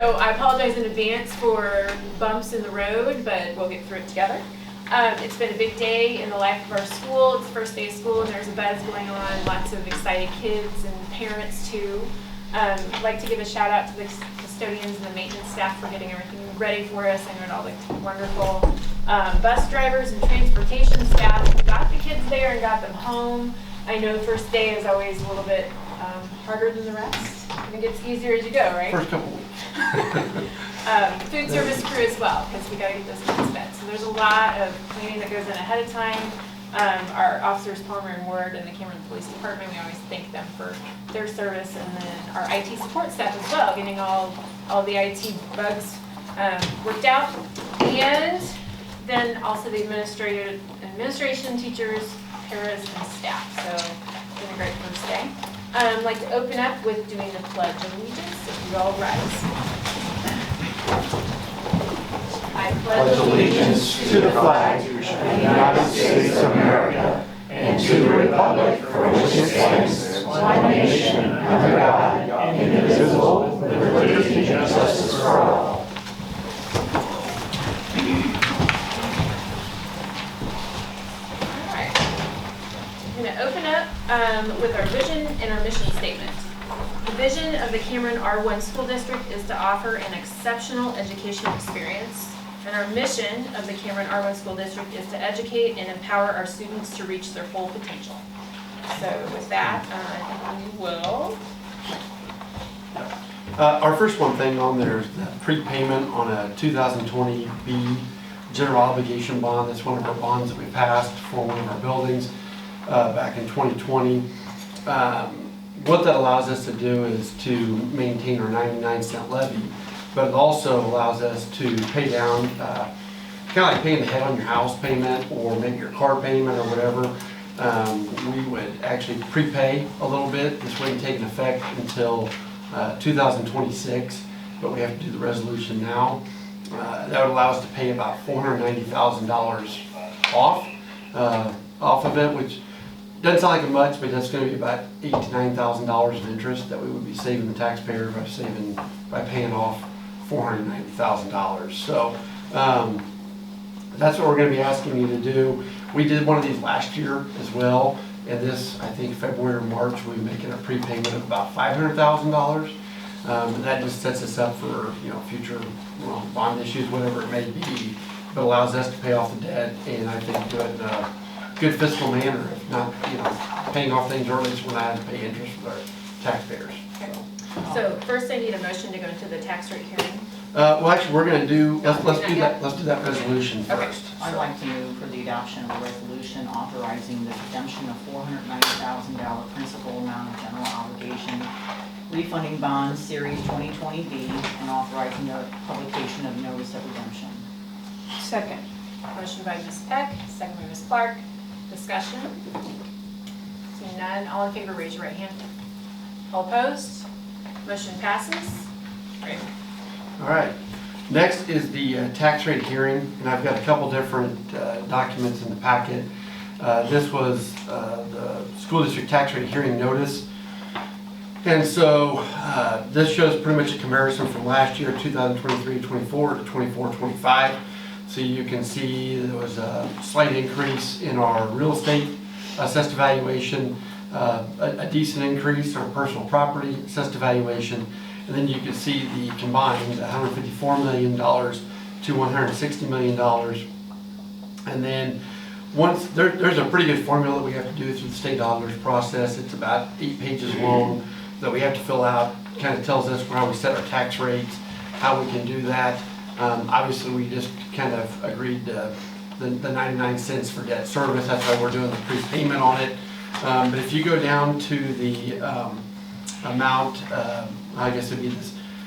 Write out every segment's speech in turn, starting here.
So I apologize in advance for bumps in the road, but we'll get through it together. It's been a big day in the life of our school. It's the first day of school and there's a buzz going on, lots of excited kids and parents too. I'd like to give a shout out to the custodians and the maintenance staff for getting everything ready for us. I know it all looked wonderful. Bus drivers and transportation staff got the kids there and got them home. I know the first day is always a little bit harder than the rest. I think it gets easier as you go, right? First couple weeks. Food service crew as well, because we got to get those kids fed. So there's a lot of planning that goes in ahead of time. Our officers, Palmer and Ward, and the Cameron Police Department, we always thank them for their service, and then our IT support staff as well, getting all the IT bugs worked out, and then also the administration, teachers, paras, and staff. So it's been a great first day. I'd like to open up with doing the Pledge of Allegiance. If you all rise. I pledge allegiance to the flag of the United States of America and to the republic for which it stands, one nation, under God, indivisible, with liberty and justice for all. I'm going to open up with our vision and our mission statement. The vision of the Cameron R1 School District is to offer an exceptional educational experience, and our mission of the Cameron R1 School District is to educate and empower our students to reach their full potential. So with that, I think we will. Our first thing on there is the prepayment on a 2020 B general obligation bond. That's one of our bonds that we passed for one of our buildings back in 2020. What that allows us to do is to maintain our 99-cent levy, but it also allows us to pay down, kind of like paying the head on your house payment or maybe your car payment or whatever. We would actually prepay a little bit. This wouldn't take effect until 2026, but we have to do the resolution now. That would allow us to pay about $490,000 off of it, which doesn't sound like much, but that's going to be about $8,000 to $9,000 of interest that we would be saving the taxpayer by paying off $490,000. So that's what we're going to be asking you to do. We did one of these last year as well, and this, I think, February or March, we'll be making a prepayment of about $500,000. That just sets us up for future bond issues, whatever it may be, but allows us to pay off the debt, and I think do it in a good fiscal manner, if not paying off things early so we're not having to pay interest with our taxpayers. So first I need a motion to go into the tax rate hearing. Well, actually, we're going to do, let's do that resolution first. I'd like to move for the adoption of a resolution authorizing the redemption of $490,000 principal amount of general obligation refunding bonds series 2020B and authorizing the publication of notice of redemption. Second. Motion by Ms. Peck, second by Ms. Clark. Discussion? Seeing none, all in favor raise your right hand. All opposed? Motion passes. Great. All right. Next is the tax rate hearing, and I've got a couple different documents in the packet. This was the school district tax rate hearing notice. And so this shows pretty much a comparison from last year, 2023-24 to 24-25. So you can see there was a slight increase in our real estate assessed valuation, a decent increase in our personal property assessed valuation, and then you can see the combined $154 million to $160 million. And then once there's a pretty good formula that we have to do through the state auditor's process. It's about 8 pages long that we have to fill out. Kind of tells us how we set our tax rates, how we can do that. Obviously, we just kind of agreed to the 99 cents for debt service. That's why we're doing the prepayment on it. But if you go down to the amount, I guess it'd be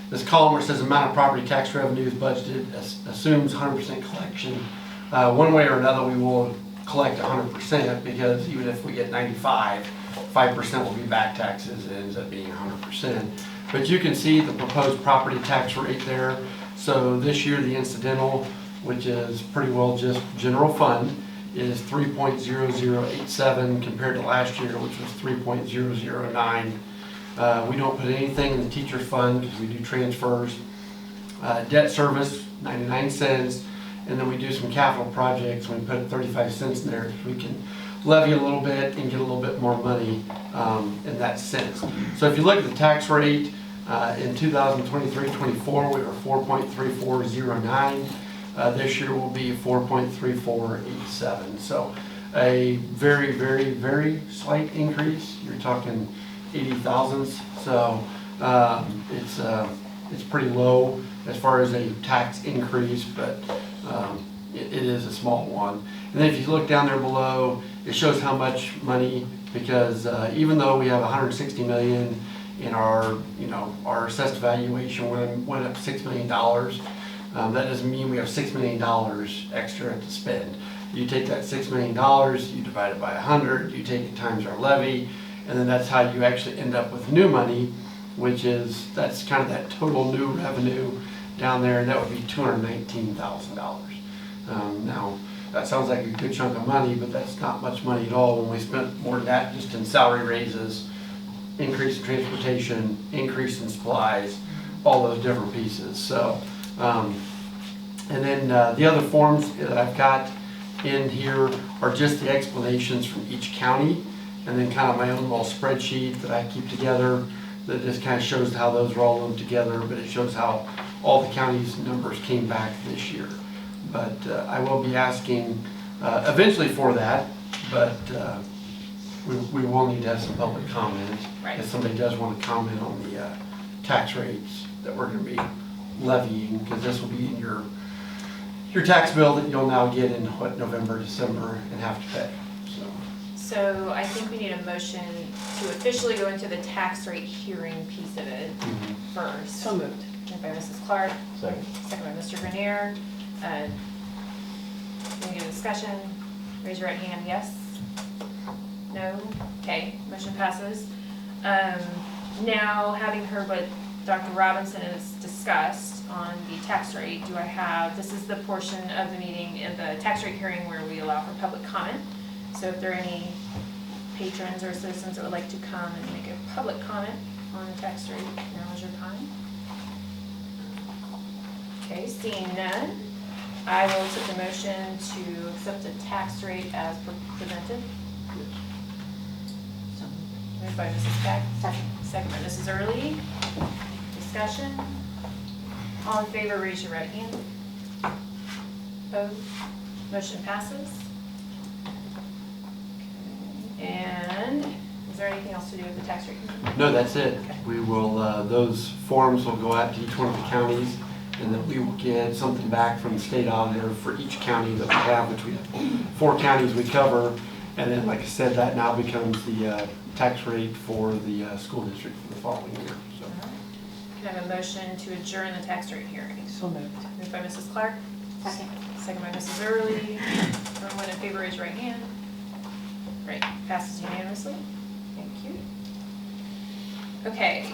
this column where it says amount of property tax revenues budgeted assumes 100% collection. One way or another, we will collect 100% because even if we get 95, 5% will be back taxes. It ends up being 100%. But you can see the proposed property tax rate there. So this year, the incidental, which is pretty well just general fund, is 3.0087 compared to last year, which was 3.009. We don't put anything in the teacher fund because we do transfers. Debt service, 99 cents. And then we do some capital projects. We put 35 cents in there so we can levy a little bit and get a little bit more money in that sense. So if you look at the tax rate, in 2023-24, we were 4.3409. This year will be 4.3487. So a very, very, very slight increase. You're talking 80 thousandths. So it's pretty low as far as a tax increase, but it is a small one. And then if you look down there below, it shows how much money, because even though we have 160 million in our, our assessed valuation went up $6 million, that doesn't mean we have $6 million extra to spend. You take that $6 million, you divide it by 100, you take it times our levy, and then that's how you actually end up with new money, which is, that's kind of that total new revenue down there, and that would be $219,000. Now, that sounds like a good chunk of money, but that's not much money at all when we spent more than that just in salary raises, increase in transportation, increase in supplies, all those different pieces. So, and then the other forms that I've got in here are just the explanations from each county, and then kind of my own little spreadsheet that I keep together that just kind of shows how those are all lumped together, but it shows how all the counties' numbers came back this year. But I will be asking eventually for that, but we will need to have some public comment. Right. If somebody does want to comment on the tax rates that we're going to be levying, because this will be in your tax bill that you'll now get in November, December, and have to pay. So I think we need a motion to officially go into the tax rate hearing piece of it first. So moved. Moved by Mrs. Clark. Second. Second by Mr. Grenier. Any discussion? Raise your right hand, yes? No? Okay, motion passes. Now, having heard what Dr. Robinson has discussed on the tax rate, this is the portion of the meeting in the tax rate hearing where we allow for public comment. So if there are any patrons or citizens that would like to come and make a public comment on the tax rate, now is your time. Okay, seeing none, I will accept the motion to accept the tax rate as presented. Moved by Mrs. Peck. Second by Mrs. Early. Discussion. All in favor, raise your right hand. Opposed? Motion passes. And is there anything else to do with the tax rate? No, that's it. Okay. We will, those forms will go out to each one of the counties, and then we will get something back from the state auditor for each county that we have, which we have 4 counties we cover. And then, like I said, that now becomes the tax rate for the school district for the following year. So. Can I have a motion to adjourn the tax rate hearing? So moved. Moved by Mrs. Clark. Second. Second by Mrs. Early. Everyone in favor, raise your right hand. Great, passes unanimously. Thank you. Okay,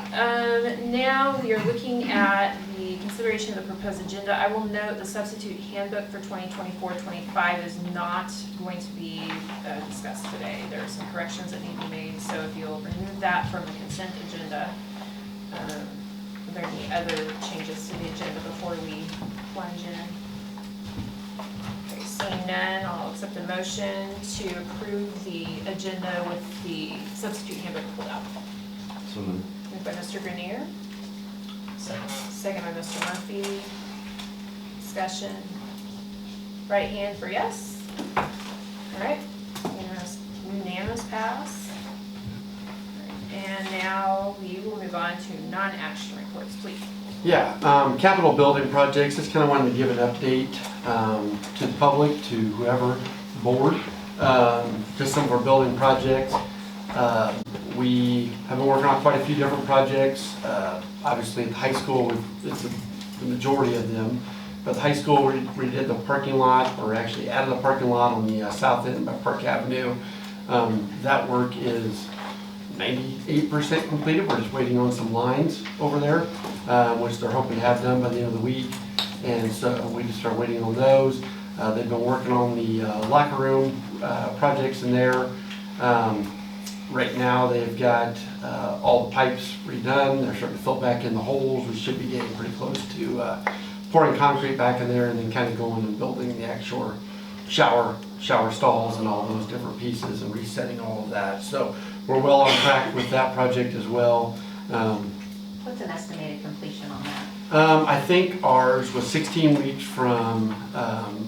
now we are looking at the consideration of the proposed agenda. I will note the substitute handbook for 2024-25 is not going to be discussed today. There are some corrections that need to be made, so if you'll remove that from the consent agenda. Are there any other changes to the agenda before we plunge in? Okay, seeing none, I'll accept a motion to approve the agenda with the substitute handbook pulled out. So moved. Moved by Mr. Grenier. Second by Mr. Murphy. Discussion. Right hand for yes. All right, unanimous pass. And now we will move on to non-action reports, please. Yeah, capital building projects, just kind of wanted to give an update to the public, to whoever, the board, just some of our building projects. We have been working on quite a few different projects. Obviously at the high school, it's the majority of them. But the high school, we redid the parking lot, or actually added a parking lot on the south end by Park Avenue. That work is 98% completed. We're just waiting on some lines over there, which they're hoping to have done by the end of the week. And so we just start waiting on those. They've been working on the locker room projects in there. Right now they've got all the pipes redone. They're starting to fill back in the holes. We should be getting pretty close to pouring concrete back in there and then kind of going and building the actual shower stalls and all those different pieces and resetting all of that. So we're well on track with that project as well. What's an estimated completion on that? I think ours was 16 weeks from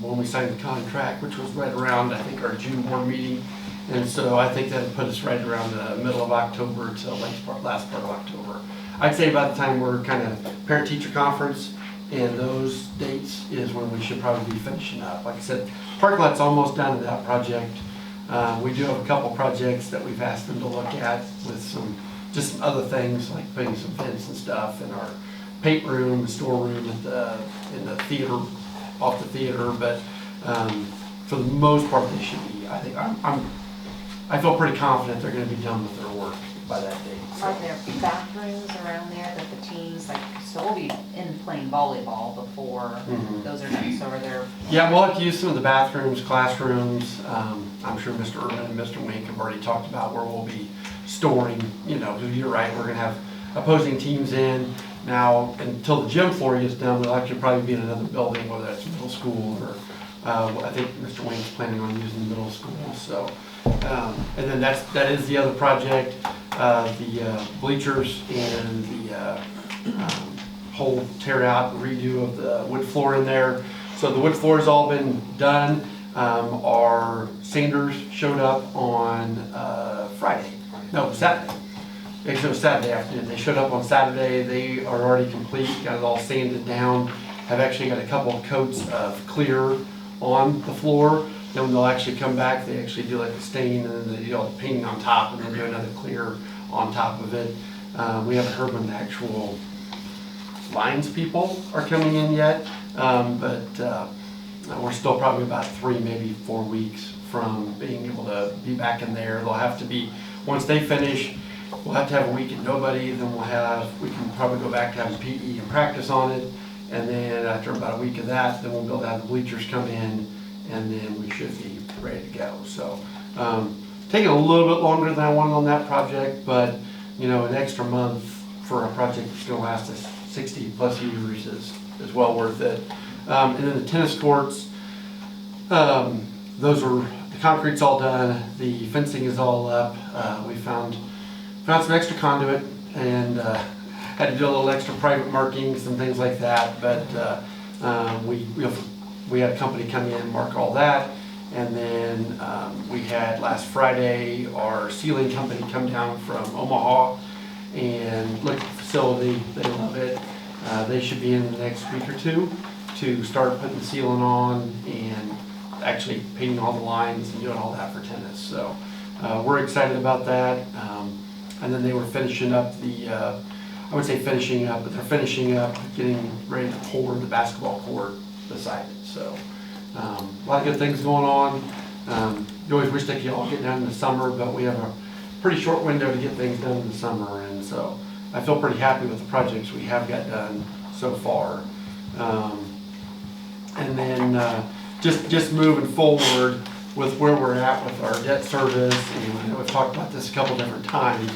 when we signed the contract, which was right around, I think, our June board meeting. And so I think that would put us right around the middle of October to last part of October. I'd say by the time we're kind of parent-teacher conference and those dates is when we should probably be finishing up. Like I said, parking lot's almost done to that project. We do have a couple projects that we've asked them to look at with some other things like putting some fence and stuff in our paint room, storeroom in the theater, off the theater. But for the most part, they should be. I think I feel pretty confident they're going to be done with their work by that date. So. Are there bathrooms around there that the teams, like, so we'll be in playing volleyball before those are done, so are there? Yeah, we'll have to use some of the bathrooms, classrooms. I'm sure Mr. Urban and Mr. Wink have already talked about where we'll be storing, you're right, we're going to have opposing teams in. Now, until the gym floor gets done, we'll actually probably be in another building, whether that's middle school or I think Mr. Wink's planning on using the middle school. So, and then that is the other project, the bleachers and the whole tear out and redo of the wood floor in there. So the wood floor has all been done. Our sanders showed up on Saturday. It was Saturday afternoon. They showed up on Saturday. They are already complete, got it all sanded down. Have actually got a couple of coats of clear on the floor. Then when they'll actually come back, they actually do like a stain and then they do all the painting on top and then do another clear on top of it. We haven't heard when the actual lines people are coming in yet, but we're still probably about 3, maybe 4 weeks from being able to be back in there. They'll have to be, once they finish, we'll have to have a week and nobody, then we can probably go back to having PE and practice on it. And then after about a week of that, then we'll be able to have the bleachers come in and then we should be ready to go. So taking a little bit longer than I wanted on that project, but an extra month for a project that's going to last us 60 plus years is well worth it. And then the tennis courts, the concrete's all done, the fencing is all up. We found some extra conduit and had to do a little extra private markings and things like that. But we had a company come in and mark all that. And then we had last Friday our ceiling company come down from Omaha and look at the facility. They love it. They should be in the next week or two to start putting the ceiling on and actually painting all the lines and doing all that for tennis. So we're excited about that. And then they were finishing up I would say finishing up, but they're finishing up getting ready to pour the basketball court beside it. So a lot of good things going on. You always wish they could all get done in the summer, but we have a pretty short window to get things done in the summer. And so I feel pretty happy with the projects we have got done so far. And then just moving forward with where we're at with our debt service, and we've talked about this a couple different times,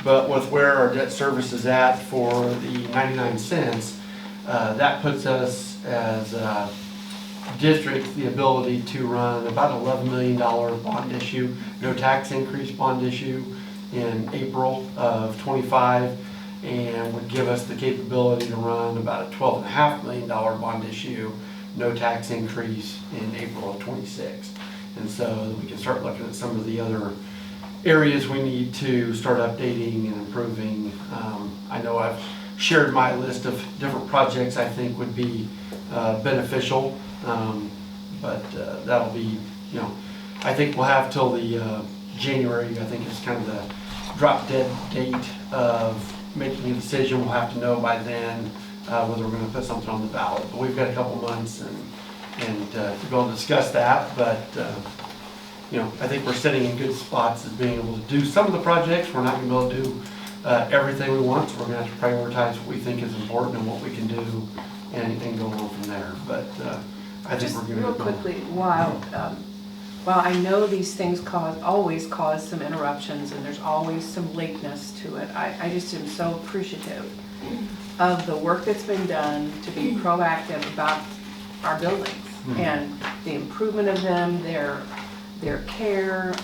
but with where our debt service is at for the 99 cents, that puts us as a district the ability to run about $11 million bond issue, no tax increase bond issue in April of 25, and would give us the capability to run about a $12.5 million bond issue, no tax increase in April of 26. And so we can start looking at some of the other areas we need to start updating and improving. I know I've shared my list of different projects I think would be beneficial, but that'll be, I think we'll have till the January, I think is kind of the drop dead date of making a decision. We'll have to know by then whether we're going to put something on the ballot. But we've got a couple months and to be able to discuss that. But I think we're sitting in good spots as being able to do some of the projects. We're not going to be able to do everything we want, so we're going to have to prioritize what we think is important and what we can do and go on from there. But I think we're going to real quickly, while I know these things always cause some interruptions and there's always some lateness to it, I just am so appreciative of the work that's been done to be proactive about our buildings and the improvement of them, their care.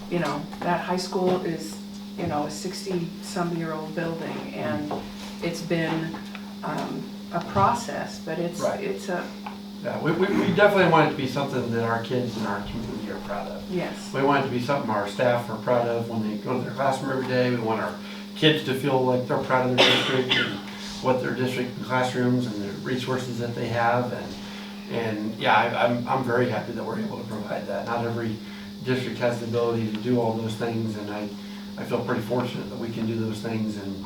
You know, that high school is, you know, a 60-some-year-old building, and it's been a process, but it's a, Yeah, we definitely want it to be something that our kids and our community are proud of. yes. We want it to be something our staff are proud of when they go to their classroom every day. We want our kids to feel like they're proud of their district and what their district classrooms and the resources that they have. And yeah, I'm very happy that we're able to provide that. Not every district has the ability to do all those things, and I feel pretty fortunate that we can do those things. And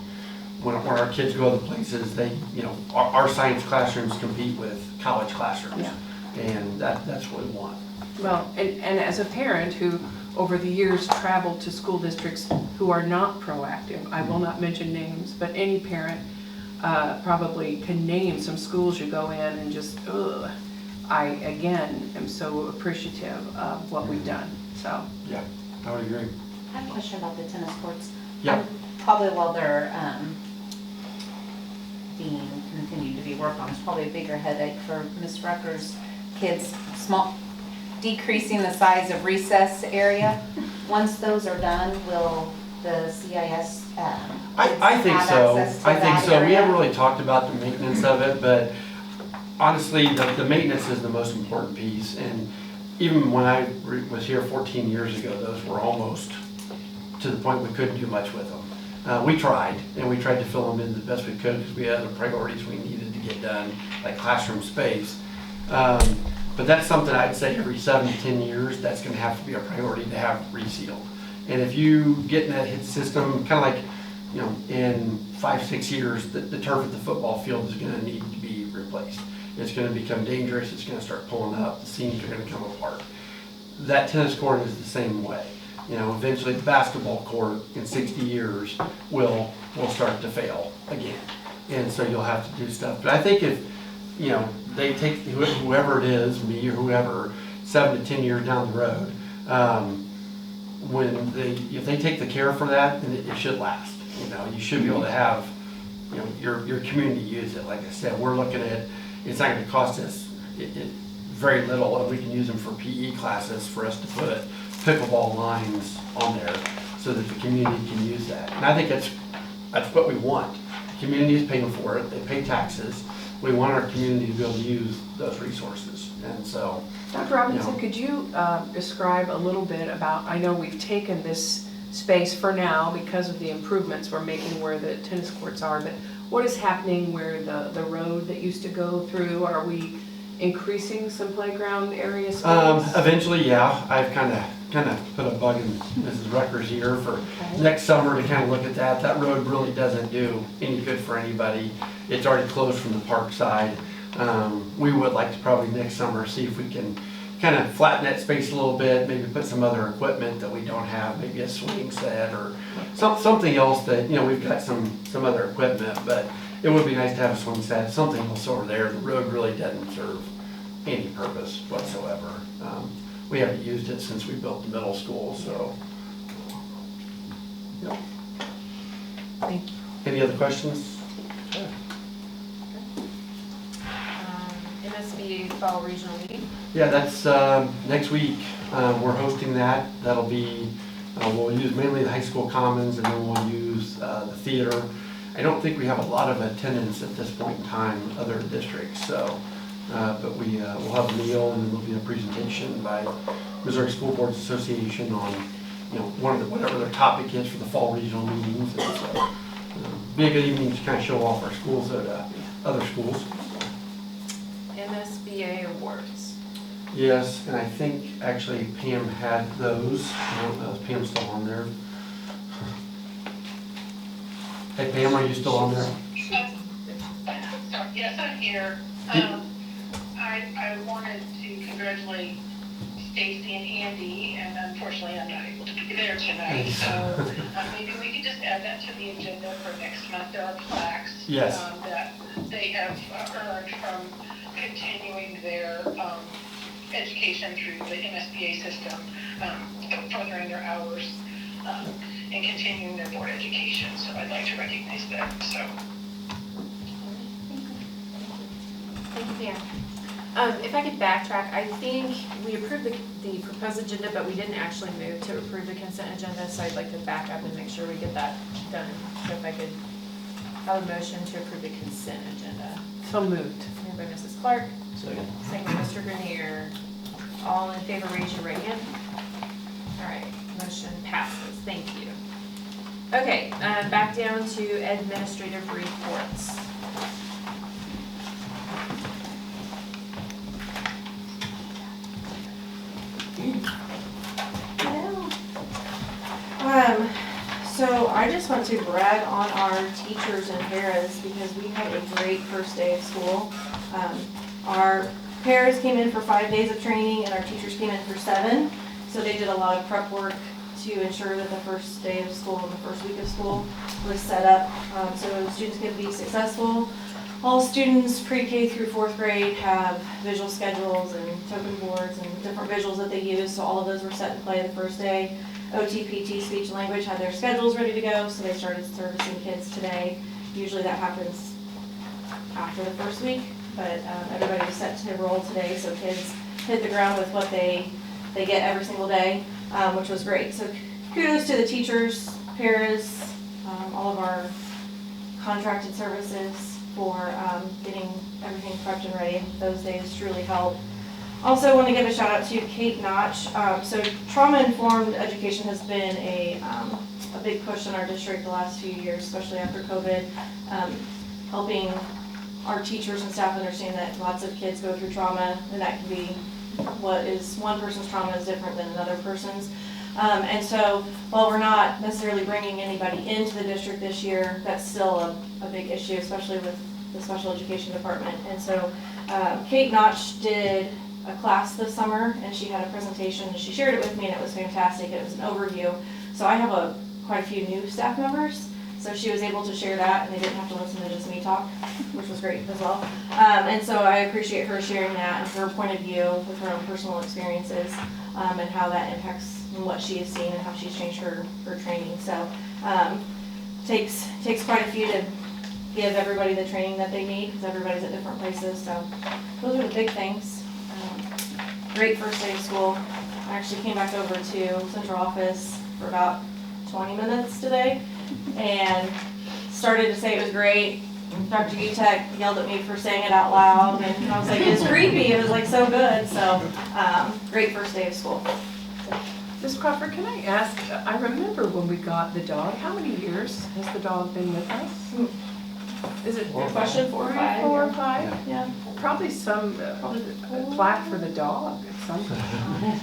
when our kids go other places, they, you know, our science classrooms compete with college classrooms. Yeah. And that's what we want. Well, and as a parent who, over the years, traveled to school districts who are not proactive, I will not mention names, but any parent probably can name some schools you go in and just, ugh. I, again, am so appreciative of what we've done, so. Yeah, I would agree. I have a question about the tennis courts. Yeah. Probably while they're being continued to be worked on, it's probably a bigger headache for Ms. Rucker's kids, decreasing the size of recess area. Once those are done, will the CIS I think have so. access to I think that so. We area? haven't really talked about the maintenance of it, but honestly, the maintenance is the most important piece. And even when I was here 14 years ago, those were almost to the point we couldn't do much with them. We tried, and we tried to fill them in the best we could because we had other priorities we needed to get done, like classroom space. But that's something I'd say every 7 to 10 years, that's going to have to be a priority to have resealed. And if you get in that hit system, kind of like, you know, in 5-6 years, the turf at the football field is going to need to be replaced. It's going to become dangerous. It's going to start pulling up. The seams are going to come apart. That tennis court is the same way. You know, eventually the basketball court in 60 years will start to fail again. And so you'll have to do stuff. But I think if, you know, they take whoever it is, me or whoever, 7 to 10 years down the road, if they take the care for that, then it should last. You know, you should be able to have, you know, your community use it. Like I said, we're looking at, it's not going to cost us very little, and we can use them for PE classes for us to put pickleball lines on there so that the community can use that. And I think that's what we want. The community is paying for it. They pay taxes. We want our community to be able to use those resources. And so, Dr. Robinson, you know, could you describe a little bit about, I know we've taken this space for now because of the improvements we're making where the tennis courts are, but what is happening where the road that used to go through? Are we increasing some playground area space? Eventually, yeah. I've kind of put a bug in Mrs. Rucker's ear for next summer to kind of look at that. That road really doesn't do any good for anybody. It's already closed from the park side. We would like to probably next summer see if we can kind of flatten that space a little bit, maybe put some other equipment that we don't have, maybe a swing set or something else that, you know, we've got some other equipment, but it would be nice to have a swing set, something else over there. The road really doesn't serve any purpose whatsoever. We haven't used it since we built the middle school, so. Yeah. Thank you. Any other questions? Okay. MSBA Fall Regional Meeting. Yeah, that's next week. We're hosting that. That'll be, we'll use mainly the high school commons, and then we'll use the theater. I don't think we have a lot of attendance at this point in time, other districts, so, but we'll have a meal, and then there'll be a presentation by Missouri School Boards Association on, you know, whatever their topic is for the fall regional meetings. And so, be a good evening to kind of show off our schools at other schools. MSBA Awards. Yes, and I think actually Pam had those. I don't know, is Pam still on there? Hey Pam, are you still on there? Sorry, yes, I'm here. I wanted to congratulate Stacy and Andy, and unfortunately I'm not able to be there tonight. So maybe we could just add that to the agenda for next month. There are plaques Yes. that they have earned from continuing their education through the MSBA system, furthering their hours. and continuing their board education. So I'd like to recognize them. So. Thank you, Pam. If I could backtrack, I think we approved the proposed agenda, but we didn't actually move to approve the consent agenda, so I'd like to back up and make sure we get that done. So if I could have a motion to approve the consent agenda. So moved. Moved by Mrs. Clark. Second by Mr. Grenier. All in favor, raise your right hand. All right, motion passes. Thank you. Okay, back down to administrative reports. So I just want to brag on our teachers and paras because we had a great first day of school. Our paras came in for 5 days of training and our teachers came in for 7. So they did a lot of prep work to ensure that the first day of school and the first week of school was set up so students could be successful. All students pre-K through 4th grade have visual schedules and token boards and different visuals that they use, so all of those were set in play the first day. OTPT, speech and language, had their schedules ready to go, so they started servicing kids today. Usually that happens after the first week, but everybody was set to roll today, so kids hit the ground with what they get every single day, which was great. So kudos to the teachers, paras, all of our contracted services for getting everything prepped and ready. Those days truly help. Also want to give a shout out to Kate Notch. So trauma-informed education has been a big push in our district the last few years, especially after COVID, helping our teachers and staff understand that lots of kids go through trauma, and that can be what is one person's trauma is different than another person's. And so while we're not necessarily bringing anybody into the district this year, that's still a big issue, especially with the special education department. And so Kate Notch did a class this summer and she had a presentation and she shared it with me and it was fantastic. It was an overview. So I have quite a few new staff members. So she was able to share that and they didn't have to listen to just me talk, which was great as well. And so I appreciate her sharing that and her point of view with her own personal experiences and how that impacts what she has seen and how she's changed her training. So takes quite a few to give everybody the training that they need because everybody's at different places. So those are the big things. Great first day of school. I actually came back over to central office for about 20 minutes today and started to say it was great. Dr. Utek yelled at me for saying it out loud and I was like, it's creepy. It was like so good. So great first day of school. Ms. Crawford, can I ask, I remember when we got the dog, how many years has the dog been with us? Is it Question 4 or 5? 4 or 5? Yeah. Probably some plaque for the dog at some point.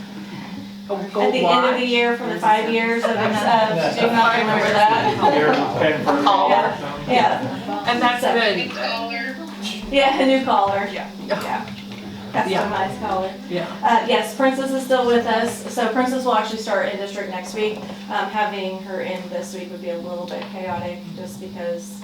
At the end of the year for the 5 years of do not remember that. Collar. Yeah. And that's New been, caller. Yeah, a new collar. yeah. Yeah. Customized collar. Yeah. Yes, Princess is still with us. So Princess will actually start in district next week. Having her in this week would be a little bit chaotic just because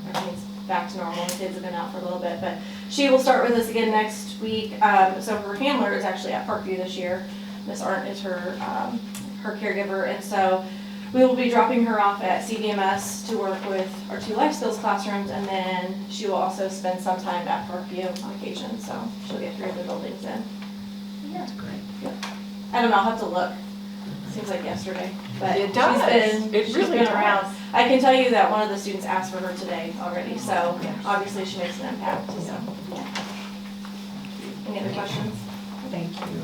everything's back to normal. The kids have been out for a little bit, but she will start with us again next week. So her handler is actually at Parkview this year. Miss Arndt is her caregiver, and so we will be dropping her off at CVMS to work with our 2 life skills classrooms, and then she will also spend some time at Parkview on occasion, so she'll get 3 of the buildings in. That's great. I don't know, I'll have to look. Seems like yesterday, but It does. she's been around. I can tell you that one of the students asked for her today already, so obviously she makes an impact, so, yeah. Any other questions? Thank you.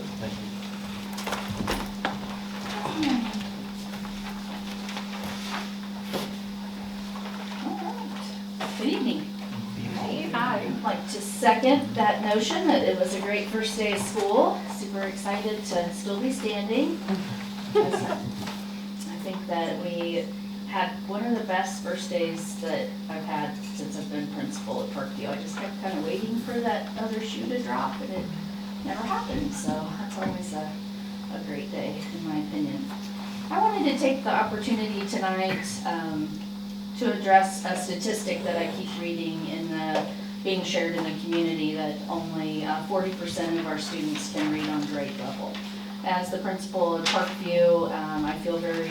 Good evening. Hi. I'd like to second that notion that it was a great first day of school. Super excited to still be standing. I think that we had one of the best first days that I've had since I've been principal at Parkview. I just kept kind of waiting for that other shoe to drop and it never happened. So that's always a great day in my opinion. I wanted to take the opportunity tonight to address a statistic that I keep reading being shared in the community that only 40% of our students can read on grade level. As the principal of Parkview, I feel very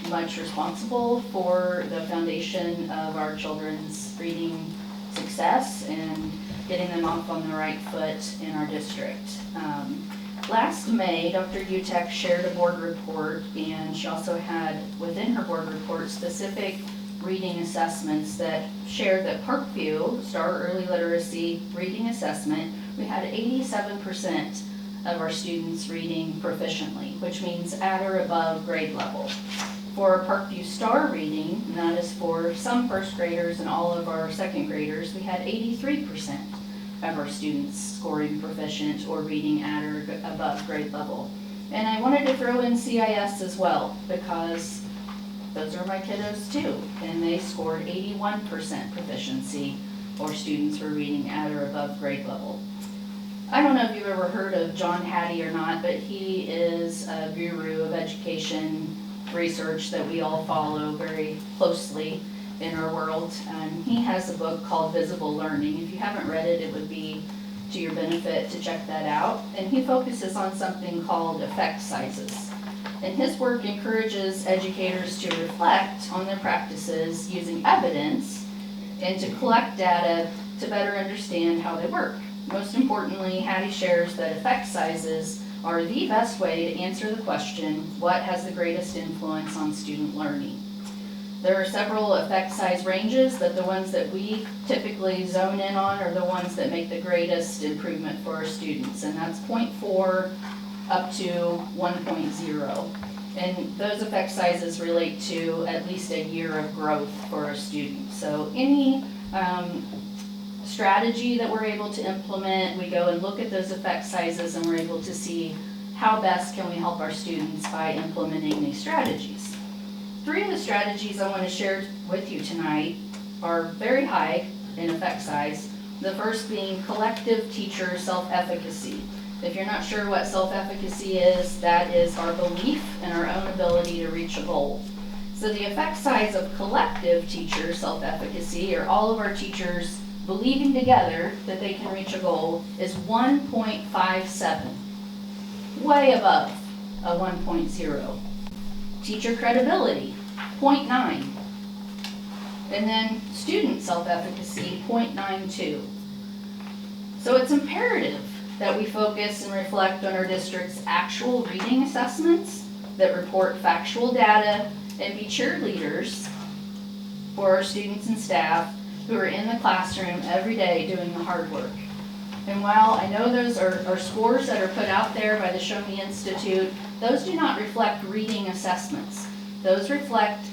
much responsible for the foundation of our children's reading success and getting them off on the right foot in our district. Last May, Dr. Utek shared a board report, and she also had within her board report specific reading assessments that shared that Parkview, Star Early Literacy Reading Assessment, we had 87% of our students reading proficiently, which means at or above grade level. For Parkview Star Reading, and that is for some first graders and all of our second graders, we had 83% of our students scoring proficient or reading at or above grade level. And I wanted to throw in CIS as well, because those are my kiddos too, and they scored 81% proficiency, or students were reading at or above grade level. I don't know if you've ever heard of John Hattie or not, but he is a guru of education research that we all follow very closely in our world. He has a book called Visible Learning. If you haven't read it, it would be to your benefit to check that out. And he focuses on something called effect sizes. And his work encourages educators to reflect on their practices using evidence and to collect data to better understand how they work. Most importantly, Hattie shares that effect sizes are the best way to answer the question, what has the greatest influence on student learning? There are several effect size ranges, but the ones that we typically zone in on are the ones that make the greatest improvement for our students, and that's 0.4 up to 1.0. And those effect sizes relate to at least a year of growth for our students. So any strategy that we're able to implement, we go and look at those effect sizes and we're able to see how best can we help our students by implementing these strategies. 3 of the strategies I want to share with you tonight are very high in effect size. The first being collective teacher self-efficacy. If you're not sure what self-efficacy is, that is our belief in our own ability to reach a goal. So the effect size of collective teacher self-efficacy, or all of our teachers believing together that they can reach a goal, is 1.57, way above a 1.0. Teacher credibility, 0.9. And then student self-efficacy, 0.92. So it's imperative that we focus and reflect on our district's actual reading assessments that report factual data and be cheerleaders for our students and staff who are in the classroom every day doing the hard work. And while I know those are scores that are put out there by the Show Me Institute, those do not reflect reading assessments. Those reflect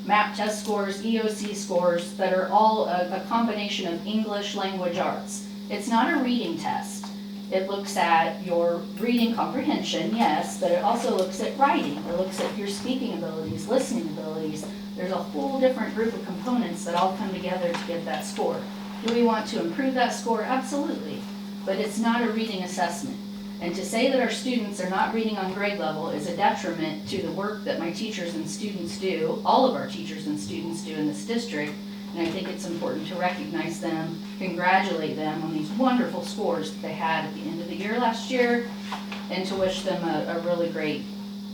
MAP test scores, EOC scores that are all a combination of English language arts. It's not a reading test. It looks at your reading comprehension, yes, but it also looks at writing. It looks at your speaking abilities, listening abilities. There's a whole different group of components that all come together to get that score. Do we want to improve that score? Absolutely. But it's not a reading assessment. And to say that our students are not reading on grade level is a detriment to the work that my teachers and students do, all of our teachers and students do in this district. And I think it's important to recognize them, congratulate them on these wonderful scores that they had at the end of the year last year, and to wish them a really great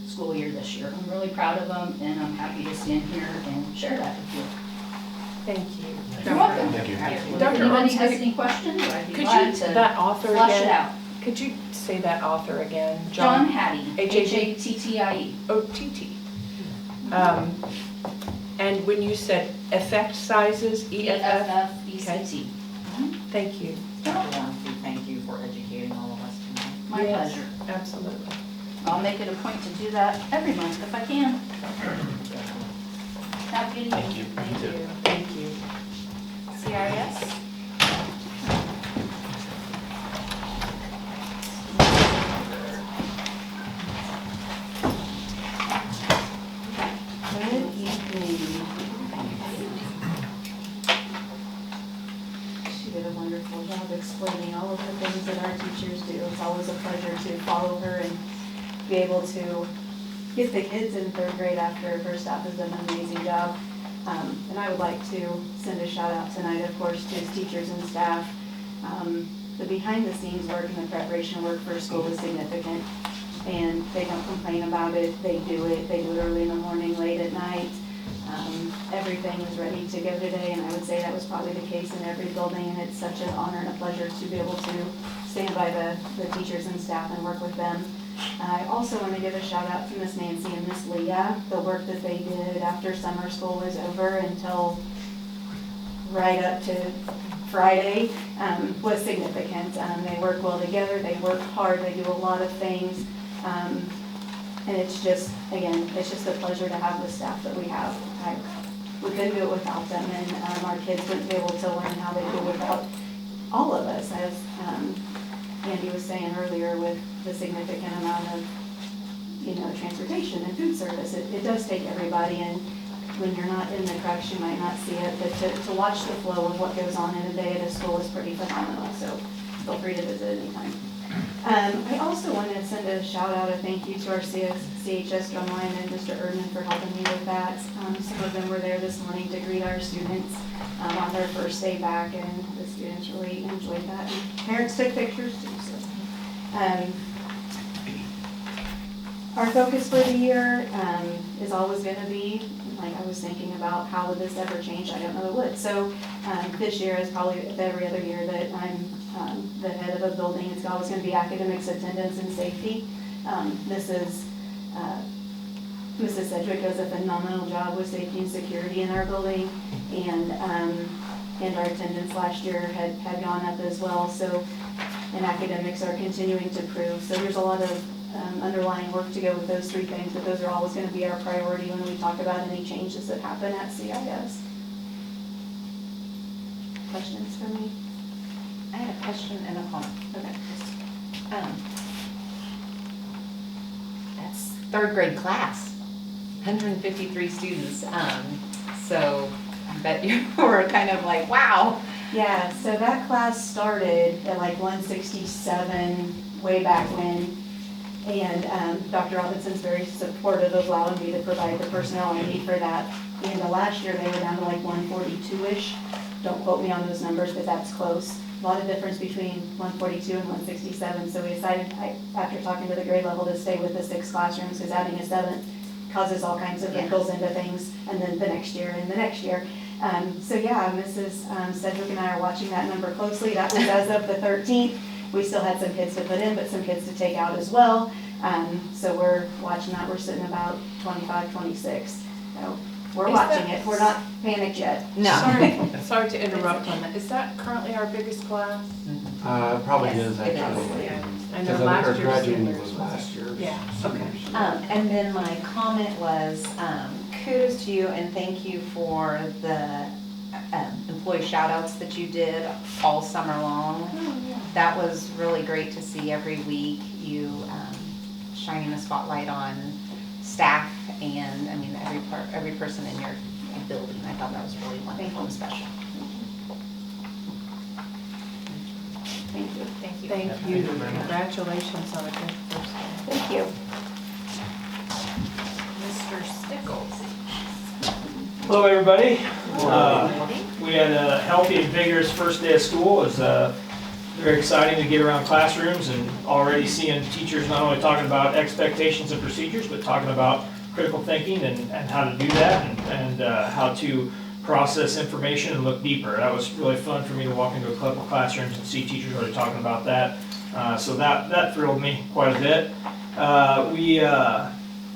school year this year. I'm really proud of them, and I'm happy to stand here and share that with you. Thank you. You're welcome. Thank you. If Dr. anybody has any questions, I'd be Could glad you, to that author flush it again? out. Could you say that author again? John Hattie, H-A-T-T-I-E. Hattie. Oh, T-T. And when you said effect sizes, EFF? EFF-ECT. Thank you. Dr. Warmke, thank you for educating all of us tonight. My Yes, pleasure. Absolutely. I'll make it a point to do that every month if I can. Have a good evening. Thank you. Thank you. Thank you. CRS? Good evening. She did a wonderful job explaining all of the things that our teachers do. It's always a pleasure to follow her and be able to get the kids in 3rd grade after her first staff has done an amazing job. And I would like to send a shout out tonight, of course, to his teachers and staff. The behind the scenes work and the preparation work for school is significant. and they don't complain about it. They do it early in the morning, late at night. Everything is ready to go today, and I would say that was probably the case in every building, and it's such an honor and a pleasure to be able to stand by the teachers and staff and work with them. I also want to give a shout out to Miss Nancy and Miss Leah. The work that they did after summer school was over until right up to Friday was significant. They work well together, they work hard, they do a lot of things. And it's just, again, it's just a pleasure to have the staff that we have. We couldn't do it without them, and our kids wouldn't be able to learn how they do without all of us, as Andy was saying earlier, with the significant amount of, transportation and food service. It does take everybody, and when you're not in the cracks, you might not see it, but to watch the flow of what goes on in a day at a school is pretty phenomenal, so feel free to visit anytime. I also want to send a shout out, a thank you to our CHS drumline and Mr. Erdman for helping me with that. Some of them were there this morning to greet our students on their first day back, and the students really enjoyed that. And parents took pictures too. So, our focus for the year is always going to be, like I was thinking about, how would this ever change? I don't know it would. So this year is probably every other year that I'm the head of a building. It's always going to be academics, attendance, and safety. Mrs. Sedgwick does a phenomenal job with safety and security in our building, and our attendance last year had gone up as well. So, and academics are continuing to improve. So there's a lot of underlying work to go with those three things, but those are always going to be our priority when we talk about any changes that happen at CIS. Questions for me? I had a question and a comment. Okay. That's third grade class, 153 students. So I bet you were kind of like, wow. Yeah, so that class started at like 167 way back when. And Dr. Robinson's very supportive of allowing me to provide the personnel I need for that. And the last year they were down to like 142-ish. Don't quote me on those numbers, but that's close. A lot of difference between 142 and 167. So we decided, after talking to the grade level, to stay with the 6 classrooms, because adding a 7th causes all kinds of wrinkles into things, and then the next year and the next year. So yeah, Mrs. Sedgwick and I are watching that number closely. That was as of the 13th. We still had some kids to put in, but some kids to take out as well. So we're watching that. We're sitting about 25, 26. So we're watching it. We're not panicked yet. No. Sorry to interrupt on that. Is that currently our biggest class? Probably Yes, is it actually. Yeah. I Because know our last year's graduating seniors was last year. Yeah, okay. And then my comment was, kudos to you and thank you for the employee shout outs that you did all summer long. That was really great to see every week, you shining a spotlight on staff and, I mean, every person in your building. I thought that was really wonderful and special. Thank you. Thank you. Thank you. Congratulations on a good first day. Thank you. Mr. Stickles. Hello, everybody. We had a healthy and vigorous first day of school. It was very exciting to get around classrooms and already seeing teachers not only talking about expectations and procedures, but talking about critical thinking and how to do that and how to process information and look deeper. That was really fun for me to walk into a couple classrooms and see teachers already talking about that. So that thrilled me quite a bit.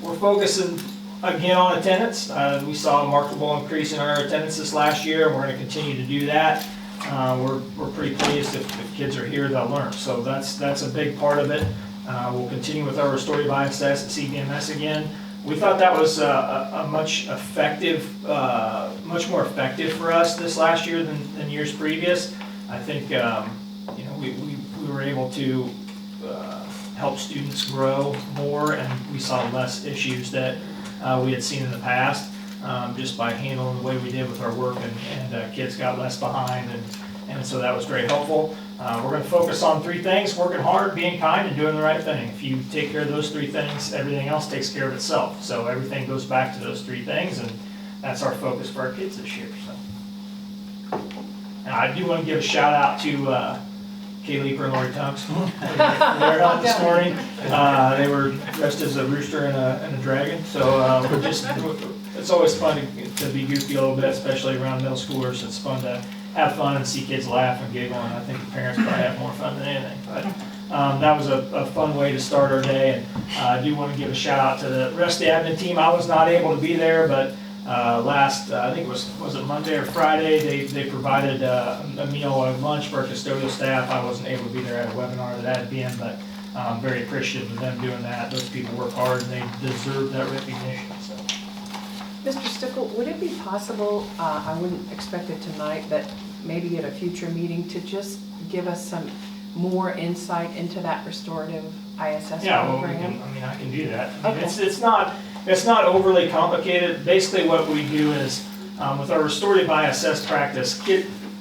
We're focusing again on attendance. We saw a remarkable increase in our attendance this last year, and we're going to continue to do that. We're pretty pleased if kids are here, they'll learn. So that's a big part of it. We'll continue with our restorative ISS at CVMS again. We thought that was a much more effective for us this last year than years previous. I think we were able to help students grow more, and we saw less issues that we had seen in the past just by handling the way we did with our work, and kids got less behind, and so that was very helpful. We're going to focus on 3 things: working hard, being kind, and doing the right thing. If you take care of those 3 things, everything else takes care of itself. So everything goes back to those 3 things, and that's our focus for our kids this year. So, and I do want to give a shout out to Kay Leeper and Lori Tunks. They're out this morning. They were dressed as a rooster and a dragon. So it's always fun to be goofy a little bit, especially around middle schoolers. It's fun to have fun and see kids laugh and giggle, and I think the parents probably have more fun than anything. But that was a fun way to start our day, and I do want to give a shout out to the rest of the admin team. I was not able to be there, but last, I think it was it Monday or Friday, they provided a meal, a lunch for our custodial staff. I wasn't able to be there at a webinar that I had been, but I'm very appreciative of them doing that. Those people work hard and they deserve that recognition. So. Mr. Stickle, would it be possible, I wouldn't expect it tonight, but maybe at a future meeting to just give us some more insight into that restorative ISS Yeah, well, program? I can do that. I mean, Okay. it's not overly complicated. Basically what we do is, with our restorative ISS practice,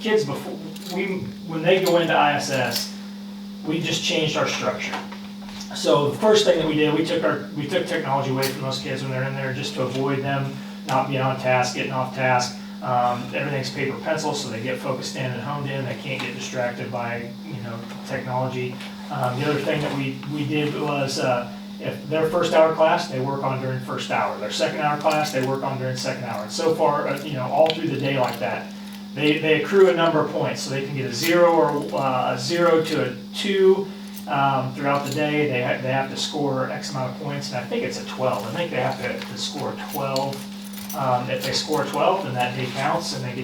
kids when they go into ISS, we just changed our structure. So the first thing that we did, we took technology away from those kids when they're in there just to avoid them not being on task, getting off task. Everything's paper pencil, so they get focused in and honed in. They can't get distracted by technology. The other thing that we did was if their first hour class, they work on during first hour. Their second hour class, they work on during second hour. And so far, all through the day like that, they accrue a number of points. So they can get a 0 or a 0 to a 2 throughout the day. They have to score X amount of points, and I think it's a 12. I think they have to score 12. If they score 12, then that day counts, and they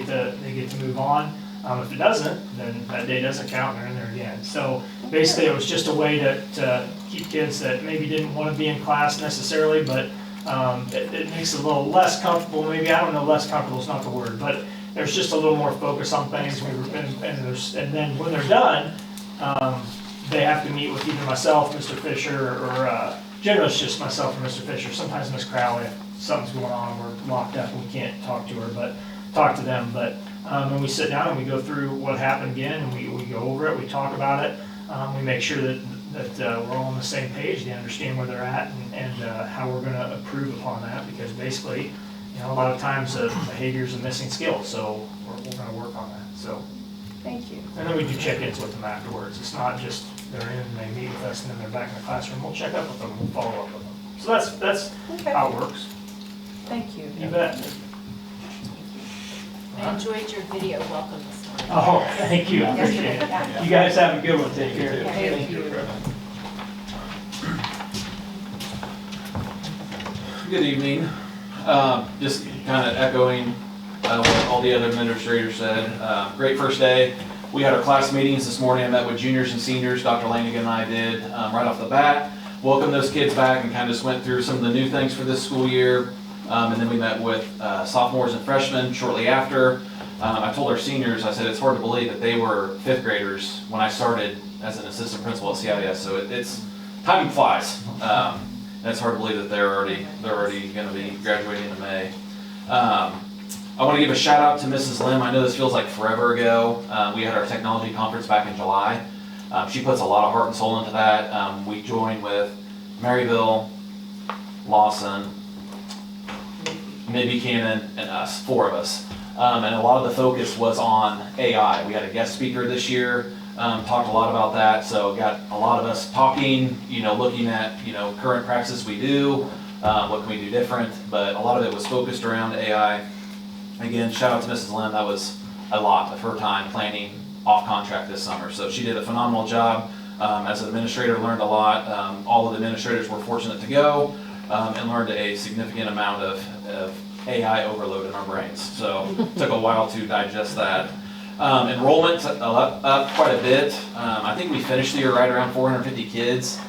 get to move on. If it doesn't, then that day doesn't count, and they're in there again. So basically, it was just a way to keep kids that maybe didn't want to be in class necessarily, but it makes it a little less comfortable. Maybe, I don't know, less comfortable is not the word, but there's just a little more focus on things. And then when they're done, they have to meet with either myself, Mr. Fisher, or generally it's just myself and Mr. Fisher. Sometimes Ms. Crowley, if something's going on, we're locked up and we can't talk to her, but talk to them. But when we sit down and we go through what happened again, and we go over it, we talk about it, we make sure that we're all on the same page. They understand where they're at and how we're going to improve upon that, because basically, a lot of times behavior is a missing skill, so we're going to work on that. So. Thank you. And then we do check-ins with them afterwards. It's not just they're in and they meet with us and then they're back in the classroom. We'll check up with them, we'll follow up with them. So that's Okay. how it works. Thank you. You bet. I enjoyed your video welcome this morning. Oh, thank you, I appreciate it. You guys have a good one, take care. Thank you. Good evening. Just kind of echoing what all the other administrators said. Great first day. We had our class meetings this morning. I met with juniors and seniors. Dr. Landi and I did right off the bat. Welcomed those kids back and kind of just went through some of the new things for this school year. And then we met with sophomores and freshmen shortly after. I told our seniors, I said it's hard to believe that they were fifth graders when I started as an assistant principal at CIS. So it's time flies. And it's hard to believe that they're already going to be graduating in May. I want to give a shout out to Mrs. Lim. I know this feels like forever ago. We had our technology conference back in July. She puts a lot of heart and soul into that. We joined with Maryville, Lawson, Mid-Buchanan, and us, 4 of us. And a lot of the focus was on AI. We had a guest speaker this year, talked a lot about that. So got a lot of us talking, looking at, current practices we do, what can we do different, but a lot of it was focused around AI. Again, shout out to Mrs. Lim. That was a lot of her time planning off contract this summer. So she did a phenomenal job. As an administrator, learned a lot. All of the administrators were fortunate to go and learned a significant amount of AI overload in our brains. So it took a while to digest that. Enrollment up quite a bit. I think we finished the year right around 450 kids.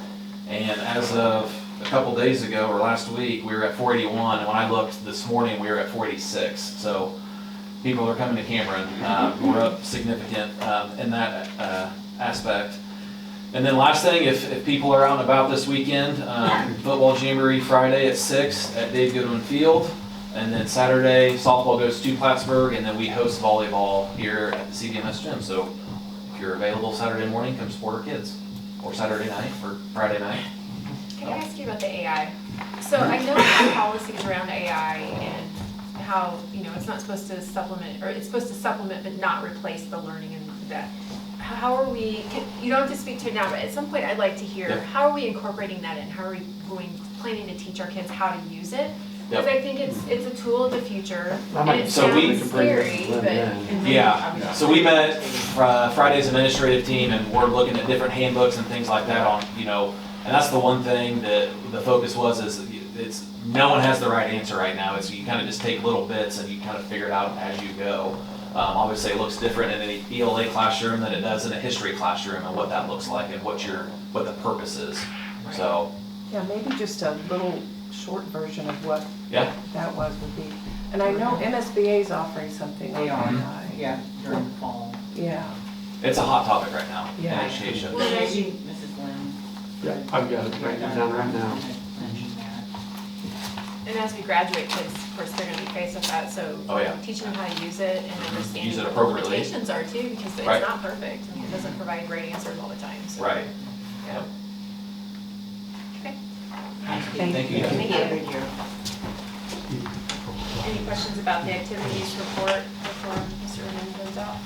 And as of a couple days ago or last week, we were at 481, and when I looked this morning, we were at 486. So people are coming to Cameron. We're up significant in that aspect. And then last thing, if people are out and about this weekend, football jamboree Friday at 6 at Dave Goodwin Field, and then Saturday softball goes to Plattsburgh, and then we host volleyball here at the CVMS gym. So if you're available Saturday morning, come support our kids, or Saturday night, or Friday night. Can I ask you about the AI? So I know the policies around AI and how, it's not supposed to supplement, or it's supposed to supplement but not replace the learning and that. how are we, you don't have to speak to it now, but at some point I'd like to hear, Yep. how are we incorporating that in? How are we planning to teach our kids how to use it? Because Yep. I think it's a tool of the future, I and might- it So we- sounds scary, but. Yeah, so we met Friday's administrative team, and we're looking at different handbooks and things like that on, you know, and that's the one thing that the focus was, is it's, no one has the right answer right now. It's, you kind of just take little bits and you kind of figure it out as you go. Obviously, it looks different in an ELA classroom than it does in a history classroom, and what that looks like and what the purpose is. So, Yeah, maybe just a little short version of what yeah, that would be. And I know MSBA is offering something. They are, on yeah, during the fall. Yeah, it's a hot topic right now in Yeah. education. Well, maybe Mrs. Lynn. Yeah, I've got it written down right now. Mentioned that. And as we graduate, kids, of course, they're gonna be faced with that, so Oh, yeah. teaching them how to use it and understanding Use it what the appropriately. limitations are too, because it's Right. not perfect. I mean, it doesn't provide great answers all the time, so. Right. Yeah. Okay. Thank you. Thank you. Have a good year. Any questions about the activities report before Mr. Raymond goes out?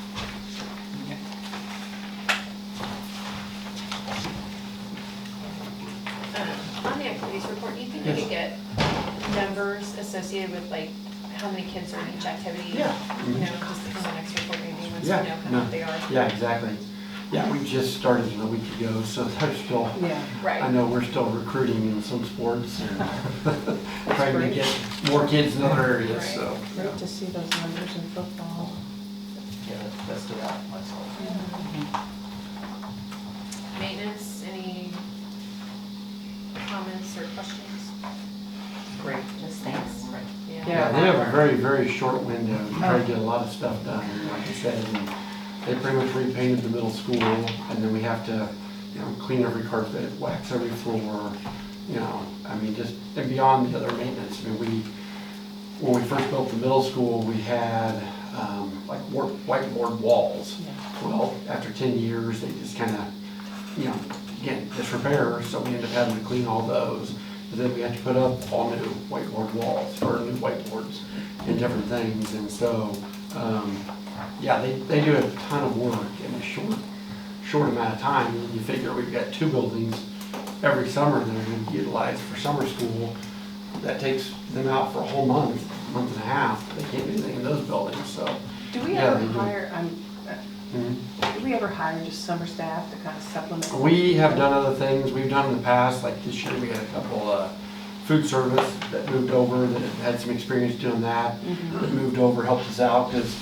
On the activities report, do you think we Yes. could get numbers associated with like how many kids are in each activity? Yeah. You know, just on the next report maybe, once we Yeah, know kind no. of what they are. Yeah, exactly. Yeah, we just started a week ago, so there's still, yeah. Right. I know we're still recruiting in some sports and trying to great. get more kids in other areas, so. Great to see those numbers in football. Yeah, that's the myself. Maintenance, any comments or questions? Great, just thanks. Yeah, they have a very, very short window to try to get a lot of stuff done, and like I said, and they pretty much repainted the middle school, and then we have to, you know, clean every carpet, wax every floor, you know, I mean, just, and beyond the other maintenance, I mean, when we first built the middle school, we had, like whiteboard walls. Well, after 10 years, they just kind of, you know, again, disrepair, so we ended up having to clean all those. But then we had to put up all new whiteboard walls, or new whiteboards and different things, and so, yeah, they do a ton of work in a short amount of time. And you figure we've got 2 buildings every summer that are going to be utilized for summer school. That takes them out for a whole month and a half. They can't do anything in those buildings, so. Do we Yeah, ever they do. hire, mhm. do we ever hire just summer staff to kind of supplement? We have done other things, we've done in the past, like this year, we had a couple, food service that moved over, that had some experience doing that, that moved over, helped us out, because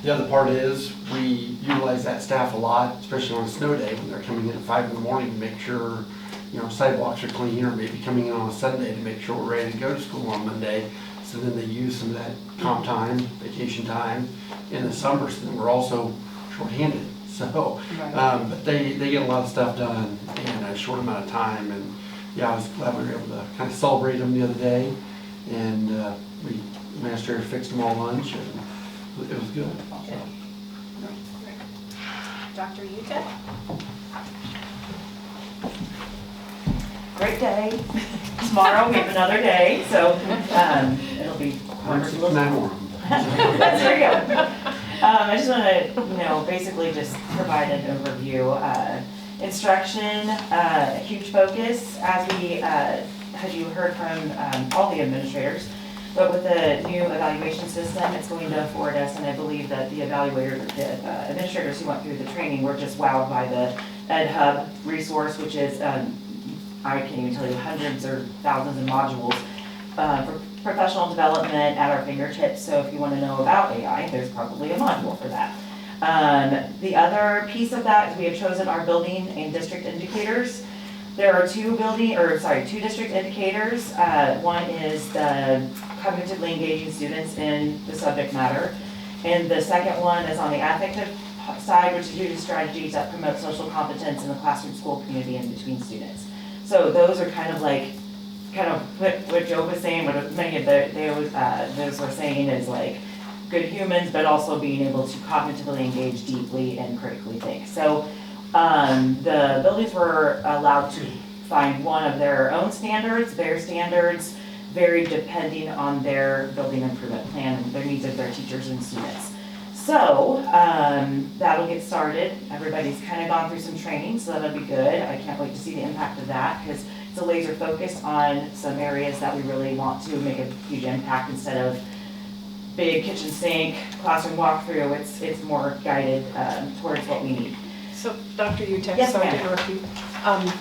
the other part is, we utilize that staff a lot, especially on a snow day, when they're coming in at 5 in the morning to make sure, you know, sidewalks are clean, or maybe coming in on a Sunday to make sure we're ready to go to school on Monday. So then they use some of that comp time, vacation time in the summer, so then we're also shorthanded. So, Right. but they get a lot of stuff done in a short amount of time, and yeah, I was glad we were able to kind of celebrate them the other day, and we administrator fixed them all lunch, and it was good. So. Dr. Yuta? Great day. Tomorrow we have another day, so it'll be wonderful. 9 more. That's very good. I just want to, basically just provide an overview. Instruction, huge focus, as you heard from all the administrators. But with the new evaluation system, it's going to afford us, and I believe that the administrators who went through the training were just wowed by the Ed Hub resource, which is, I can't even tell you, hundreds or thousands of modules for professional development at our fingertips. So if you want to know about AI, there's probably a module for that. The other piece of that is we have chosen our building and district indicators. There are two district indicators. One is the cognitively engaging students in the subject matter. And the second one is on the affective side, which is using strategies that promote social competence in the classroom, school, community, and between students. So those are kind of what Joe was saying, what many of those were saying is like good humans, but also being able to cognitively engage deeply and critically think. So the buildings were allowed to find one of their own standards. Their standards varied depending on their building improvement plan and the needs of their teachers and students. So, that'll get started. Everybody's kind of gone through some training, so that'll be good. I can't wait to see the impact of that, because it's a laser focus on some areas that we really want to make a huge impact instead of big kitchen sink, classroom walkthrough. It's more guided towards what we need. So, Dr. Utek, Yes, sorry to ma'am. interrupt you.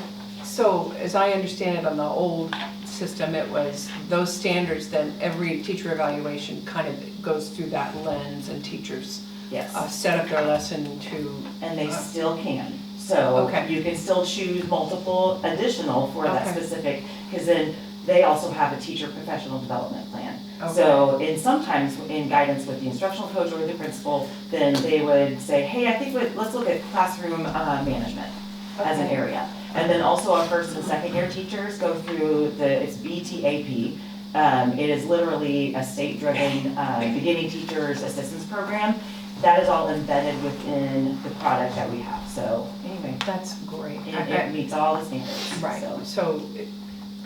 So, as I understand it, on the old system, it was those standards, then every teacher evaluation kind of goes through that lens, and teachers Yes. set up their lesson to, And they still can. So Okay. you can still choose multiple additional for that Okay. specific, because then they also have a teacher professional development plan. Okay. So sometimes in guidance with the instructional coach or the principal, then they would say, hey, I think let's look at classroom management as an Okay. area. And then also our first and second year teachers go through it's BTAP. It is literally a state-driven beginning teachers assistance program. That is all embedded within the product that we have. So anyway, that's great. it meets all the standards. Right, So so,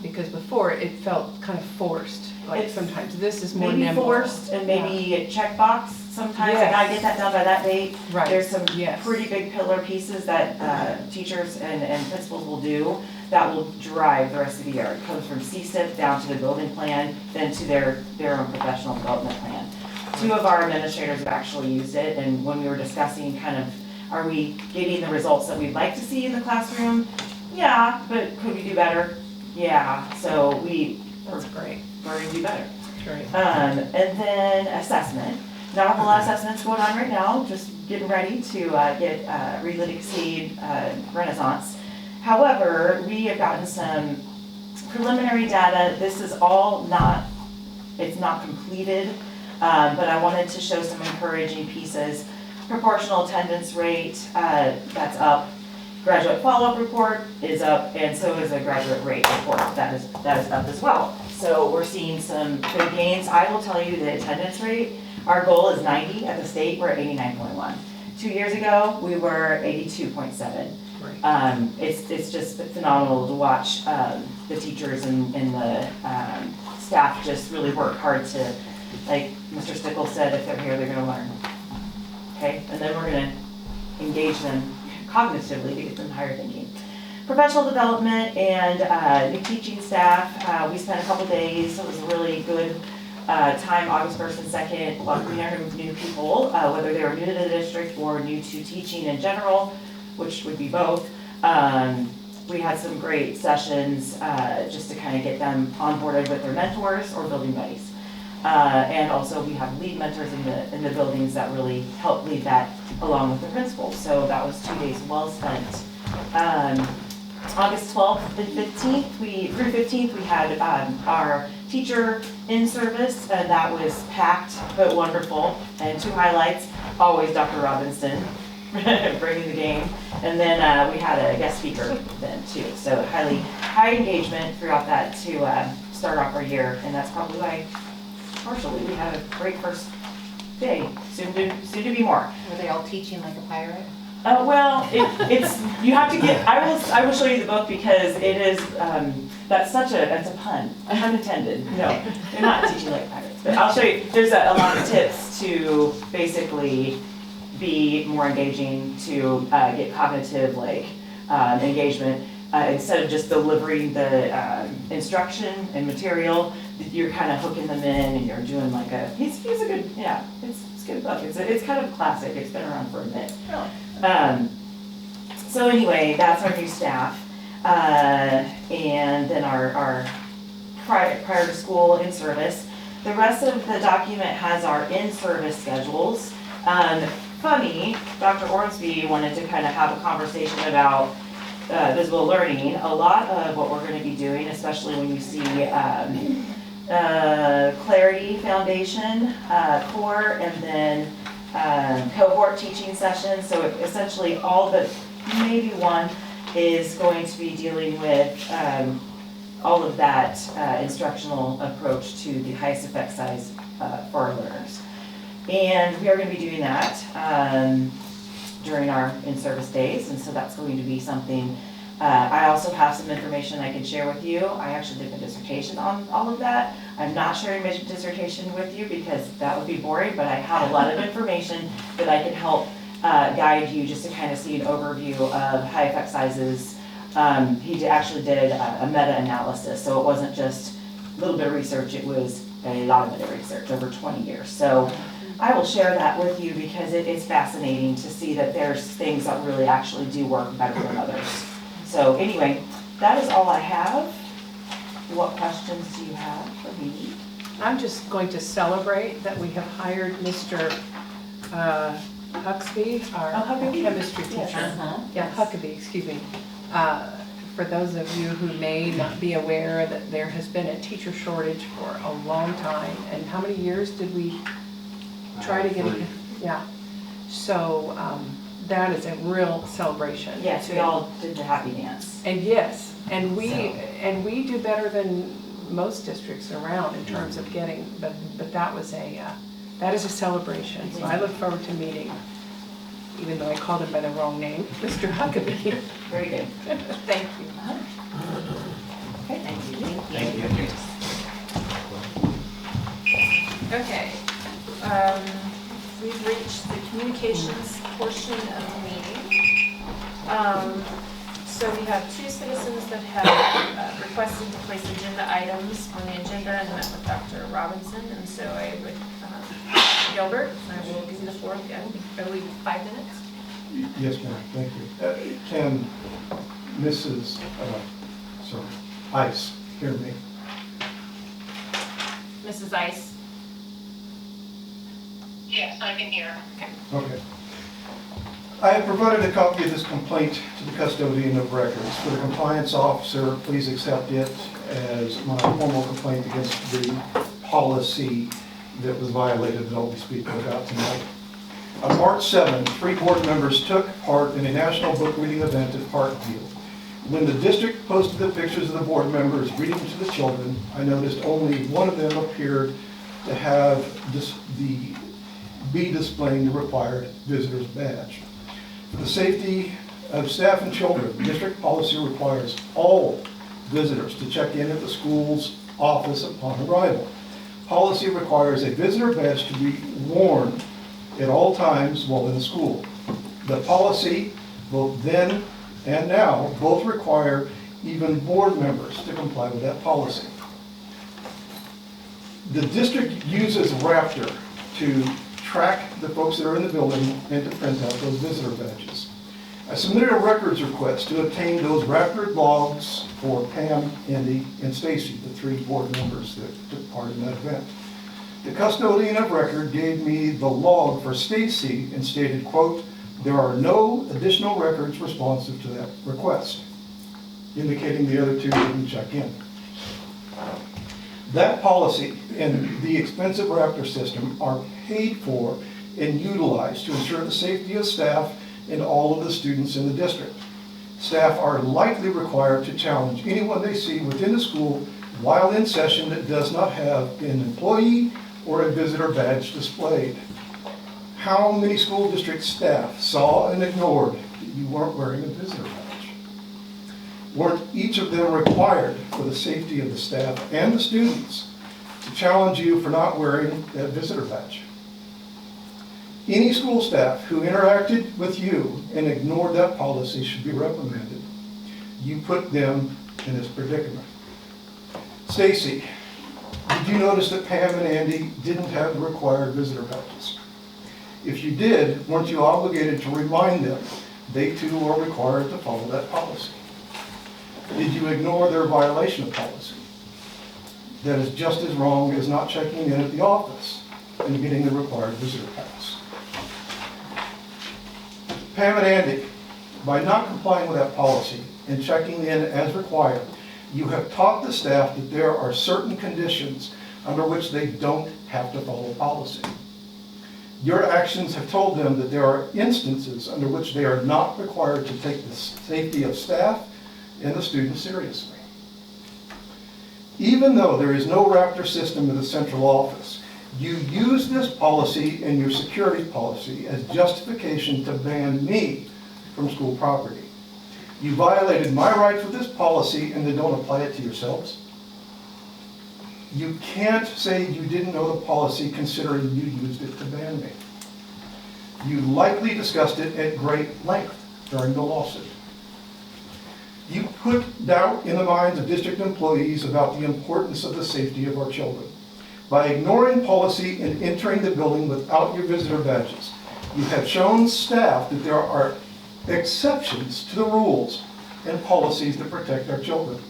because before it felt kind of forced, like It's sometimes this is more maybe nimble. forced and maybe a checkbox sometimes. I gotta get that done by that date. Right, There's some yes. pretty big pillar pieces that teachers and principals will do that will drive the rest of the year. It comes from CSIP down to the building plan, then to their own professional development plan. 2 of our administrators have actually used it, and when we were discussing kind of, are we getting the results that we'd like to see in the classroom? Yeah, but could we do better? Yeah, so That's great, we're gonna do better. great. And then assessment. Not a whole lot of assessments going on right now, just getting ready to get Read, Lit, Exceed Renaissance. However, we have gotten some preliminary data. This is all it's not completed, but I wanted to show some encouraging pieces. Proportional attendance rate, that's up. Graduate follow-up report is up, and so is a graduate rate report. That is up as well. So we're seeing some good gains. I will tell you the attendance rate, our goal is 90 at the state, we're at 89.1. 2 years ago, we were 82.7. Right. It's just phenomenal to watch the teachers and the staff just really work hard to, like Mr. Stickles said, if they're here, they're gonna learn. Okay, and then we're gonna engage them cognitively to get them higher thinking. Professional development and new teaching staff, we spent a couple days, so it was a really good time, August 1st and 2nd, welcoming our new people, whether they were new to the district or new to teaching in general, which would be both. We had some great sessions just to kind of get them onboarded with their mentors or building buddies. And also we have lead mentors in the buildings that really help lead that along with the principal. So that was 2 days well spent. August 12th and 15th, through 15th, we had our teacher in service, and that was packed but wonderful. And 2 highlights, always Dr. Robinson bringing the game. And then we had a guest speaker then too. So high engagement throughout that to start off our year, and that's probably why partially we had a great first day. Soon to be more. Were they all teaching like a pirate? Well, it's you have to get. I will show you the book because it is. That's a pun intended. No, they're not teaching like pirates. But I'll show you. There's a lot of tips to basically be more engaging, to get cognitive engagement. Instead of just delivering the instruction and material, you're kind of hooking them in, and you're doing like he's a good, it's a good book. It's kind of a classic. It's been around for a bit. Really? So anyway, that's our new staff. And then our prior to school in service. The rest of the document has our in-service schedules. Funny, Dr. Ormsby wanted to kind of have a conversation about visible learning. A lot of what we're going to be doing, especially when you see Clarity Foundation, core, and then cohort teaching sessions. So essentially all but maybe one is going to be dealing with all of that instructional approach to the highest effect size for our learners. And we are going to be doing that during our in-service days, and so that's going to be something I also have some information I can share with you. I actually did a dissertation on all of that. I'm not sharing my dissertation with you because that would be boring, but I have a lot of information that I can help guide you just to kind of see an overview of high effect sizes. Actually did a meta-analysis, so it wasn't just a little bit of research, it was a lot of research over 20 years. So I will share that with you because it is fascinating to see that there's things that really actually do work better than others. So anyway, that is all I have. What questions do you have for me? I'm just going to celebrate that we have hired Mr. Huxby, our Huckabee? chemistry Yes. teacher. Uh-huh. Yeah, Huckabee, excuse me. For those of you who may not be aware that there has been a teacher shortage for a long time. And how many years did we try to get it? Yeah. So that is a real celebration. Yes, we all did the happy dance. And yes, and we do better than most districts around in terms of getting, but that was that is a celebration. So I look forward to meeting, even though I called him by the wrong name, Mr. Huckabee. Very good. Thank you. Okay, thank you. Thank you. Okay, we've reached the communications portion of the meeting. So we have two citizens that have requested to place agenda items on the agenda and met with Dr. Robinson, and so I would, Gilbert, I will give you the floor again, I believe 5 minutes. Yes, ma'am, thank you. Can Mrs. Ice hear me? Mrs. Ice. Yes, I can hear. Okay. I have provided a copy of this complaint to the custodian of records. For the compliance officer, please accept it as my formal complaint against the policy that was violated that I'll be speaking about tonight. On March 7, 3 board members took part in a national book reading event at Parkview. When the district posted the pictures of the board members reading to the children, I noticed only one of them appeared to have be displaying the required visitor's badge. For the safety of staff and children, district policy requires all visitors to check in at the school's office upon arrival. Policy requires a visitor badge to be worn at all times while in the school. The policy, both then and now, both require even board members to comply with that policy. The district uses Raptor to track the folks that are in the building and to print out those visitor badges. I submitted a records request to obtain those Raptor logs for Pam, Andy, and Stacy, the 3 board members that took part in that event. The custodian of record gave me the log for Stacy and stated, quote, "There are no additional records responsive to that request," indicating the other 2 didn't check in. That policy and the expensive Raptor system are paid for and utilized to ensure the safety of staff and all of the students in the district. Staff are likely required to challenge anyone they see within the school while in session that does not have an employee or a visitor badge displayed. How many school district staff saw and ignored that you weren't wearing a visitor badge? Weren't each of them required for the safety of the staff and the students to challenge you for not wearing that visitor badge? Any school staff who interacted with you and ignored that policy should be reprimanded. You put them in this predicament. Stacy, did you notice that Pam and Andy didn't have the required visitor badges? If you did, weren't you obligated to remind them they too are required to follow that policy? Did you ignore their violation of policy? That is just as wrong as not checking in at the office and getting the required visitor pass. Pam and Andy, by not complying with that policy and checking in as required, you have taught the staff that there are certain conditions under which they don't have to follow policy. Your actions have told them that there are instances under which they are not required to take the safety of staff and the students seriously. Even though there is no Raptor system in the central office, you use this policy and your security policy as justification to ban me from school property. You violated my rights with this policy and then don't apply it to yourselves? You can't say you didn't know the policy considering you used it to ban me. You likely discussed it at great length during the lawsuit. You put doubt in the minds of district employees about the importance of the safety of our children. By ignoring policy and entering the building without your visitor badges, you have shown staff that there are exceptions to the rules and policies that protect our children.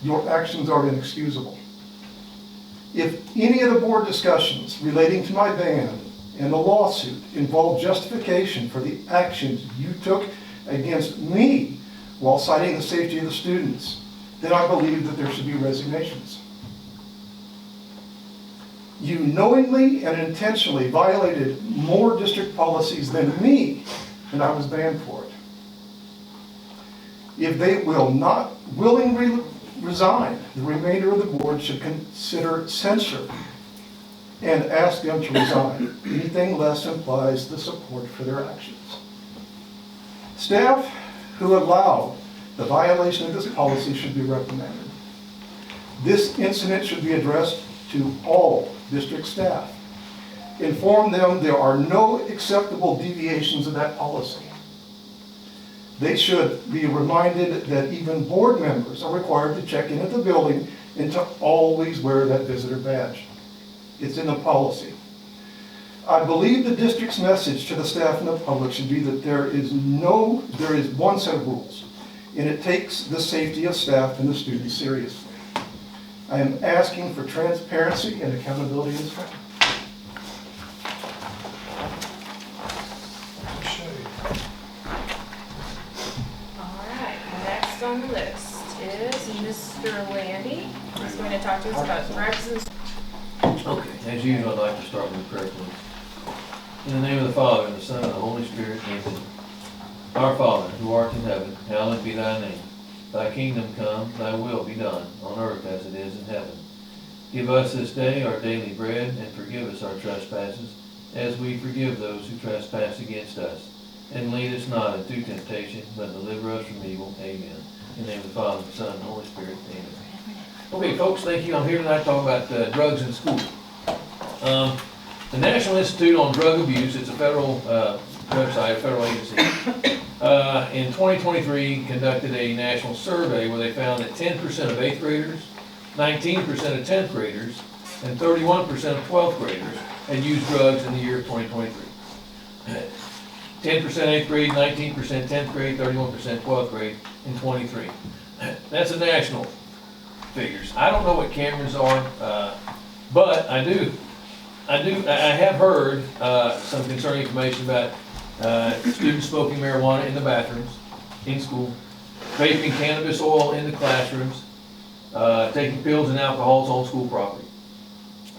Your actions are inexcusable. If any of the board discussions relating to my ban and the lawsuit involve justification for the actions you took against me while citing the safety of the students, then I believe that there should be resignations. You knowingly and intentionally violated more district policies than me, and I was banned for it. If they will not willingly resign, the remainder of the board should consider censure and ask them to resign. Anything less implies the support for their actions. Staff who allowed the violation of this policy should be reprimanded. This incident should be addressed to all district staff. Inform them there are no acceptable deviations of that policy. They should be reminded that even board members are required to check in at the building and to always wear that visitor badge. It's in the policy. I believe the district's message to the staff and the public should be that there is one set of rules, and it takes the safety of staff and the students seriously. I am asking for transparency and accountability in this matter. All right, next on the list is Mr. Landi. He's going to talk to us about practices. Okay, as usual, I'd like to start with the prayer, please. In the name of the Father, and the Son, and the Holy Spirit, amen. Our Father, who art in heaven, hallowed be thy name. Thy kingdom come, thy will be done, on earth as it is in heaven. Give us this day our daily bread, and forgive us our trespasses, as we forgive those who trespass against us. And lead us not into temptation, but deliver us from evil. Amen. In the name of the Father, the Son, and the Holy Spirit, amen. Okay, folks, thank you. I'm here tonight to talk about drugs in school. The National Institute on Drug Abuse, it's a federal website, a federal agency, in 2023 conducted a national survey where they found that 10% of 8th graders, 19% of 10th graders, and 31% of 12th graders had used drugs in the year of 2023. 10% 8th grade, 19% 10th grade, 31% 12th grade in 23. That's a national figures. I don't know what Cameron's are, but I have heard some concerning information about students smoking marijuana in the bathrooms, in school, vaping cannabis oil in the classrooms, taking pills and alcohols on school property.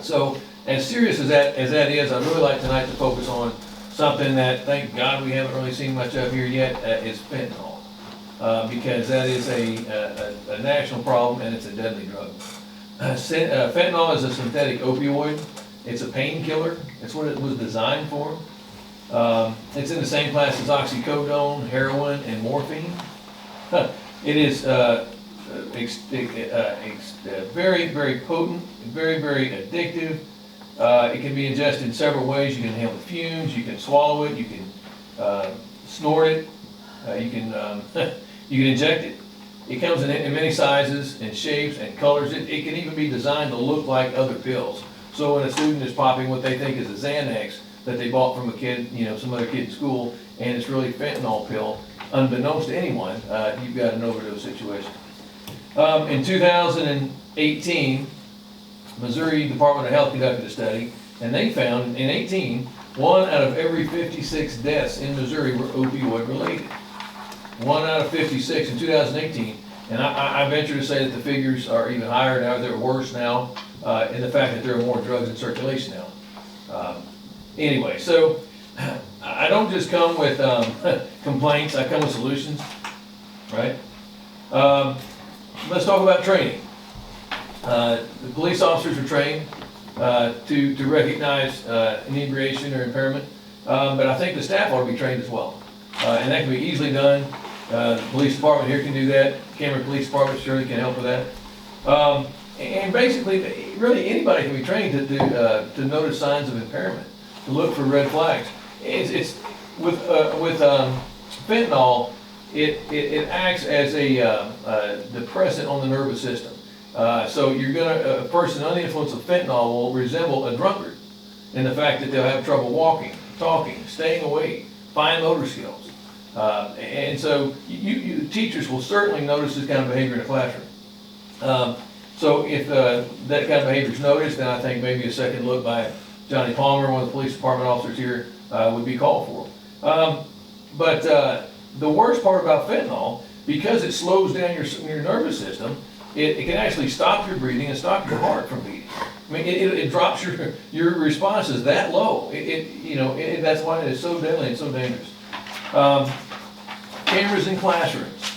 So, as serious as that is, I'd really like tonight to focus on something that, thank God, we haven't really seen much of here yet, is fentanyl. Because that is a national problem and it's a deadly drug. Fentanyl is a synthetic opioid. It's a painkiller. It's what it was designed for. It's in the same class as oxycodone, heroin, and morphine. It is very, very potent, very, very addictive. It can be ingested in several ways. You can inhale the fumes, you can swallow it, you can snort it, you can inject it. It comes in many sizes and shapes and colors. It can even be designed to look like other pills. So when a student is popping what they think is a Xanax that they bought from a kid, some other kid in school, and it's really a fentanyl pill, unbeknownst to anyone, you've got an overdose situation. In 2018, Missouri Department of Health conducted a study, and they found in 18, 1 out of every 56 deaths in Missouri were opioid related. 1 out of 56 in 2018, and I venture to say that the figures are even higher now, they're worse now, in the fact that there are more drugs in circulation now. Anyway, so I don't just come with complaints, I come with solutions, right? Let's talk about training. The police officers are trained to recognize inebriation or impairment, but I think the staff ought to be trained as well. And that can be easily done. The police department here can do that. Cameron Police Department surely can help with that. And basically, really anybody can be trained to notice signs of impairment, to look for red flags. It's with fentanyl, it acts as a depressant on the nervous system. So a person under the influence of fentanyl will resemble a drunkard in the fact that they'll have trouble walking, talking, staying awake, fine motor skills. And so you teachers will certainly notice this kind of behavior in a classroom. So if that kind of behavior is noticed, then I think maybe a second look by Johnny Palmer, one of the police department officers here, would be called for. But the worst part about fentanyl, because it slows down your nervous system, it can actually stop your breathing and stop your heart from beating. I mean, it drops your responses that low. That's why it is so deadly and so dangerous. Cameras in classrooms.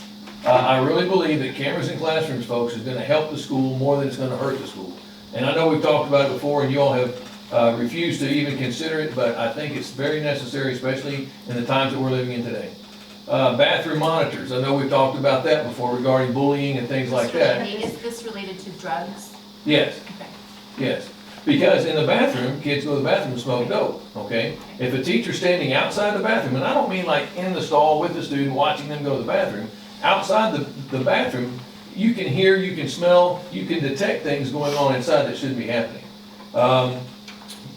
I really believe that cameras in classrooms, folks, is gonna help the school more than it's gonna hurt the school. And I know we've talked about it before, and you all have refused to even consider it, but I think it's very necessary, especially in the times that we're living in today. Bathroom monitors. I know we've talked about that before regarding bullying and things like that. Is this related to drugs? Yes. Okay. Yes, because in the bathroom, kids go to the bathroom and smoke dope, okay? If a teacher's standing outside the bathroom, and I don't mean like in the stall with the student watching them go to the bathroom, outside the bathroom, you can hear, you can smell, you can detect things going on inside that shouldn't be happening.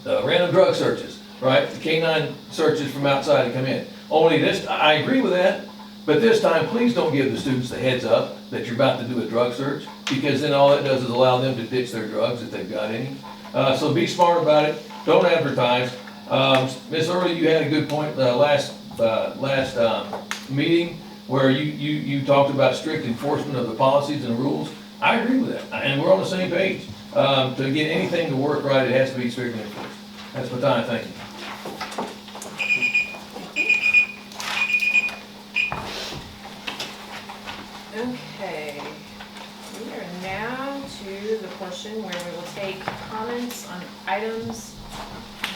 Random drug searches, right? The canine searches from outside to come in. Only this, I agree with that, but this time, please don't give the students the heads up that you're about to do a drug search, because then all that does is allow them to ditch their drugs if they've got any. So be smart about it. Don't advertise. Ms. Early, you had a good point last meeting where you talked about strict enforcement of the policies and rules. I agree with that, and we're on the same page. To get anything to work right, it has to be strictly enforced. That's my time. Thank you. Okay, we are now to the portion where we will take comments on items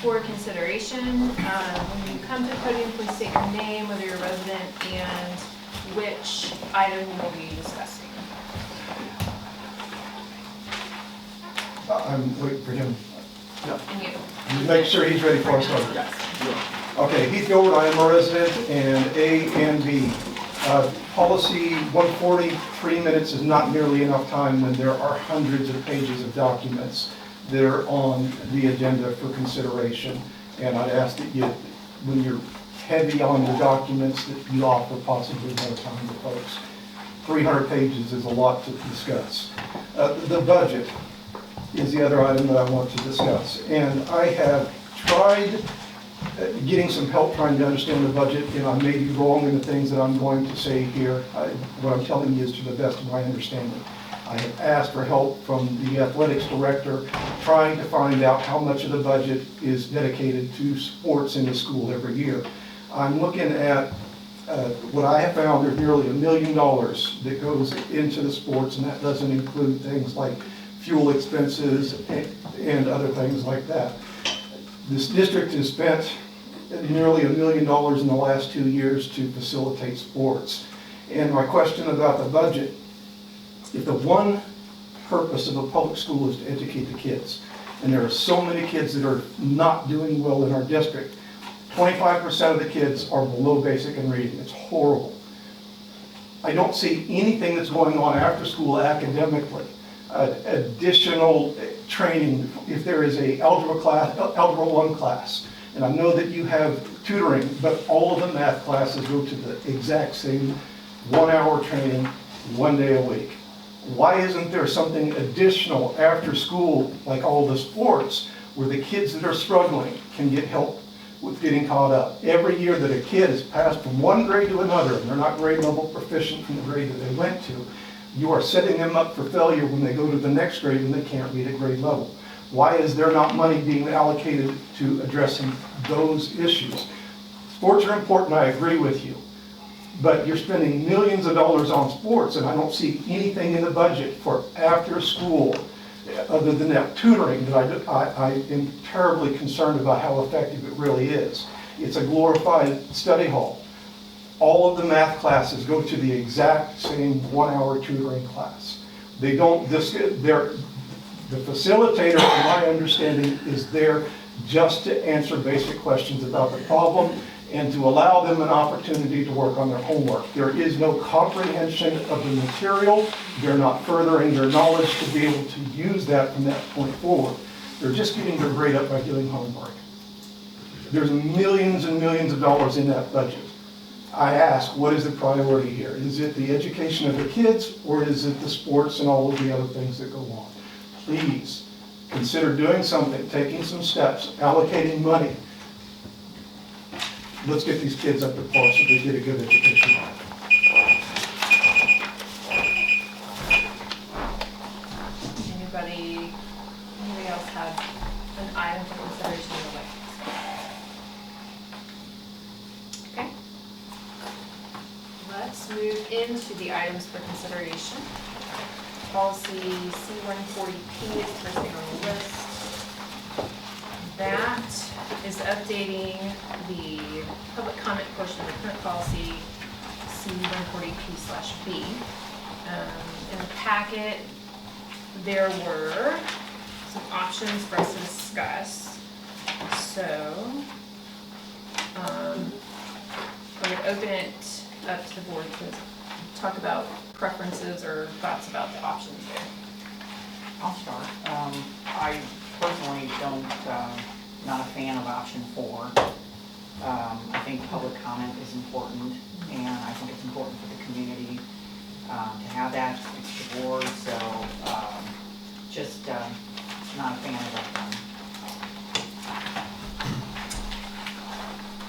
for consideration. When you come to the podium, please state your name, whether you're a resident, and which item you will be discussing. I'm waiting for him. And you. Make sure he's ready for us. Yes. Okay, Heath Gilbert, I am a resident, and A and B. Policy 140, 3 minutes is not nearly enough time when there are hundreds of pages of documents that are on the agenda for consideration. And I'd ask that you, when you're heavy on the documents, that you offer possibly more time to folks. 300 pages is a lot to discuss. The budget is the other item that I want to discuss. And I have tried getting some help trying to understand the budget, and I may be wrong in the things that I'm going to say here. What I'm telling you is to the best of my understanding. I have asked for help from the athletics director, trying to find out how much of the budget is dedicated to sports in the school every year. I'm looking at what I have found, there's nearly $1 million that goes into the sports, and that doesn't include things like fuel expenses and other things like that. This district has spent nearly $1 million in the last 2 years to facilitate sports. And my question about the budget, if the one purpose of a public school is to educate the kids, and there are so many kids that are not doing well in our district, 25% of the kids are below basic in reading. It's horrible. I don't see anything that's going on after school academically. Additional training, if there is a algebra 1 class, and I know that you have tutoring, but all of the math classes go to the exact same 1 hour training, 1 day a week. Why isn't there something additional after school, like all the sports, where the kids that are struggling can get help with getting caught up? Every year that a kid is passed from one grade to another, and they're not grade level proficient from the grade that they went to, you are setting them up for failure when they go to the next grade and they can't read at grade level. Why is there not money being allocated to addressing those issues? Sports are important, I agree with you, but you're spending millions of dollars on sports, and I don't see anything in the budget for after school other than that tutoring that I am terribly concerned about how effective it really is. It's a glorified study hall. all of the math classes go to the exact same 1-hour tutoring class. They don't, the facilitator, in my understanding, is there just to answer basic questions about the problem and to allow them an opportunity to work on their homework. There is no comprehension of the material. They're not furthering their knowledge to be able to use that from that point forward. They're just getting their grade up by doing homework. There's millions and millions of dollars in that budget. I ask, what is the priority here? Is it the education of the kids, or is it the sports and all of the other things that go on? Please consider doing something, taking some steps, allocating money. Let's get these kids up to par so they get a good education. Anybody else have an item for consideration in the way? Okay. Let's move into the items for consideration. Policy C140P is first thing on the list. That is updating the public comment portion of the current policy C140P/B. In the packet, there were some options for us to discuss. So, I'm going to open it up to the board to talk about preferences or thoughts about the options there. I'll start. I personally don't, not a fan of option 4. I think public comment is important, and I think it's important for the community to have that. It's the board, so just not a fan of that one.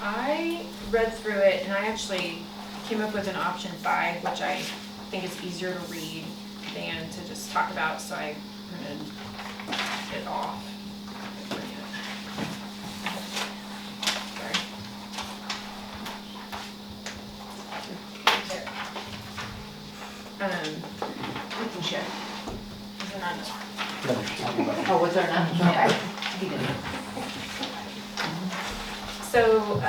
I read through it and I actually came up with an option 5, which I think is easier to read than to just talk about, so I printed it off. Sorry. We can share. Is there not? Oh, was there none? Okay. You didn't. So,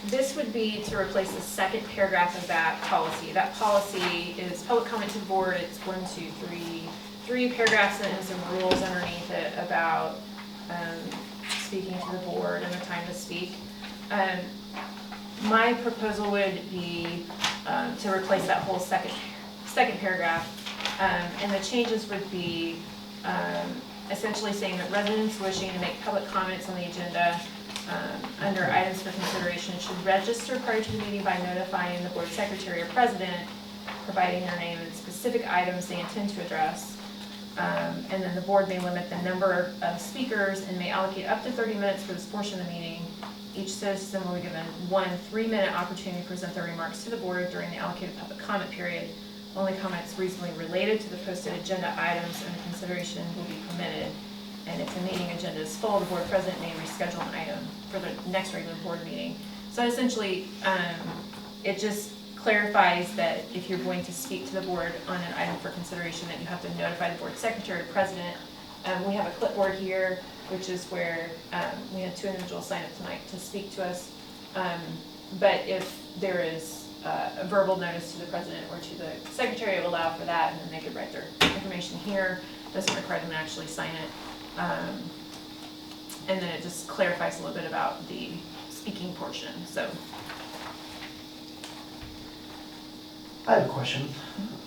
this would be to replace the second paragraph of that policy. That policy is public comment to the board. It's 3 paragraphs and some rules underneath it about speaking to the board and the time to speak. My proposal would be to replace that whole second paragraph. And the changes would be essentially saying that residents wishing to make public comments on the agenda under items for consideration should register prior to the meeting by notifying the board secretary or president, providing their name and specific items they intend to address. And then the board may limit the number of speakers and may allocate up to 30 minutes for this portion of the meeting. Each citizen will be given 1 3-minute opportunity to present their remarks to the board during the allocated public comment period. Only comments reasonably related to the posted agenda items and the consideration will be permitted. And if the meeting agenda is full, the board president may reschedule an item for the next regular board meeting. So essentially, it just clarifies that if you're going to speak to the board on an item for consideration, that you have to notify the board secretary or president. We have a clipboard here, which is where we had 2 individuals sign up tonight to speak to us. But if there is a verbal notice to the president or to the secretary, it will allow for that, and then they could write their information here. Doesn't require them to actually sign it. And then it just clarifies a little bit about the speaking portion. So, I have a question.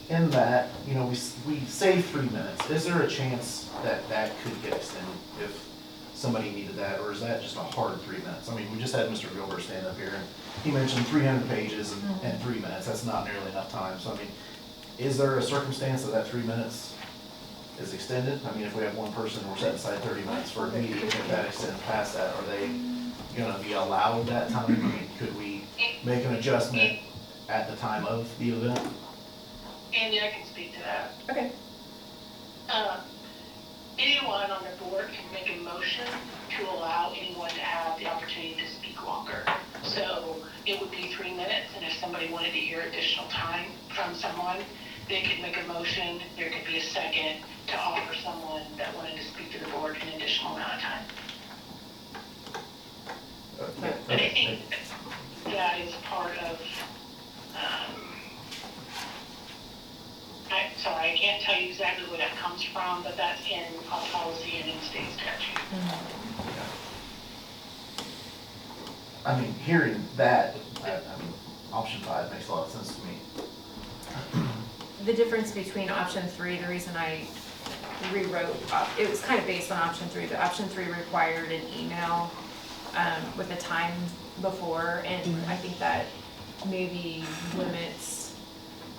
In that, you know, we say 3 minutes. Is there a chance that that could get extended if somebody needed that, or is that just a hard 3 minutes? I mean, we just had Mr. Gilbert stand up here and he mentioned 300 pages and 3 minutes. That's not nearly enough time. So I mean, is there a circumstance that 3 minutes is extended? I mean, if we have one person, we're setting aside 30 minutes for a meeting, if that extends past that, are they gonna be allowed that time? I mean, could we make an adjustment at the time of the event? Andy, I can speak to that. okay. Anyone on the board can make a motion to allow anyone to have the opportunity to speak longer. So it would be 3 minutes, and if somebody wanted to hear additional time from someone, they could make a motion. There could be a second to offer someone that wanted to speak to the board an additional amount of time. But I think, yeah, that is part of, I can't tell you exactly where that comes from, but that's in our policy and in state statute. I mean, hearing that, I mean, option 5 makes a lot of sense to me. The difference between option 3, the reason I rewrote, it was kind of based on option 3, but option 3 required an email with a time before, and I think that maybe limits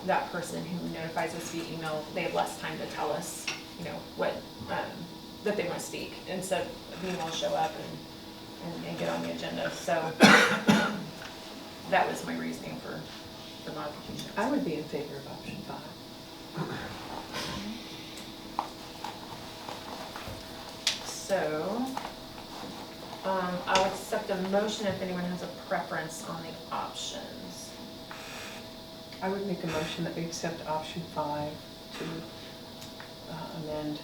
that person who notifies us via email. They have less time to tell us, you know, what, that they want to speak, instead of being able to show up and get on the agenda. So that was my reasoning for the modification. I would be in favor of option 5. So, I'll accept a motion if anyone has a preference on the options. I would make a motion that we accept option 5 to amend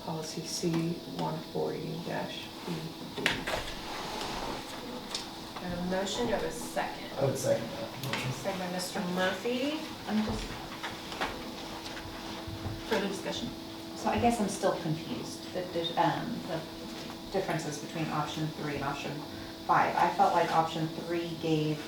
policy C-140-ED. I have a motion, do I have a second? I would second that motion. Second by Mr. Murphy. Further discussion? So I guess I'm still confused, the differences between option 3 and option 5. I felt like option 3 gave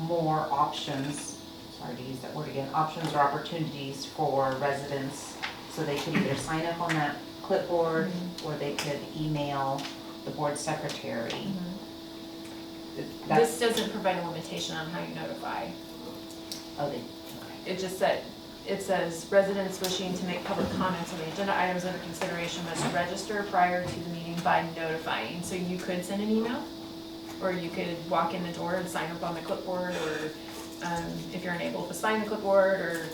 more options, sorry to use that word again, options or opportunities for residents, so they could either sign up on that clipboard or they could email the board secretary. This doesn't provide a limitation on how you notify. Oh, they, It just said, it says residents wishing to make public comments on the agenda items under consideration must register prior to the meeting by notifying. So you could send an email, or you could walk in the door and sign up on the clipboard, or if you're unable to sign the clipboard, or,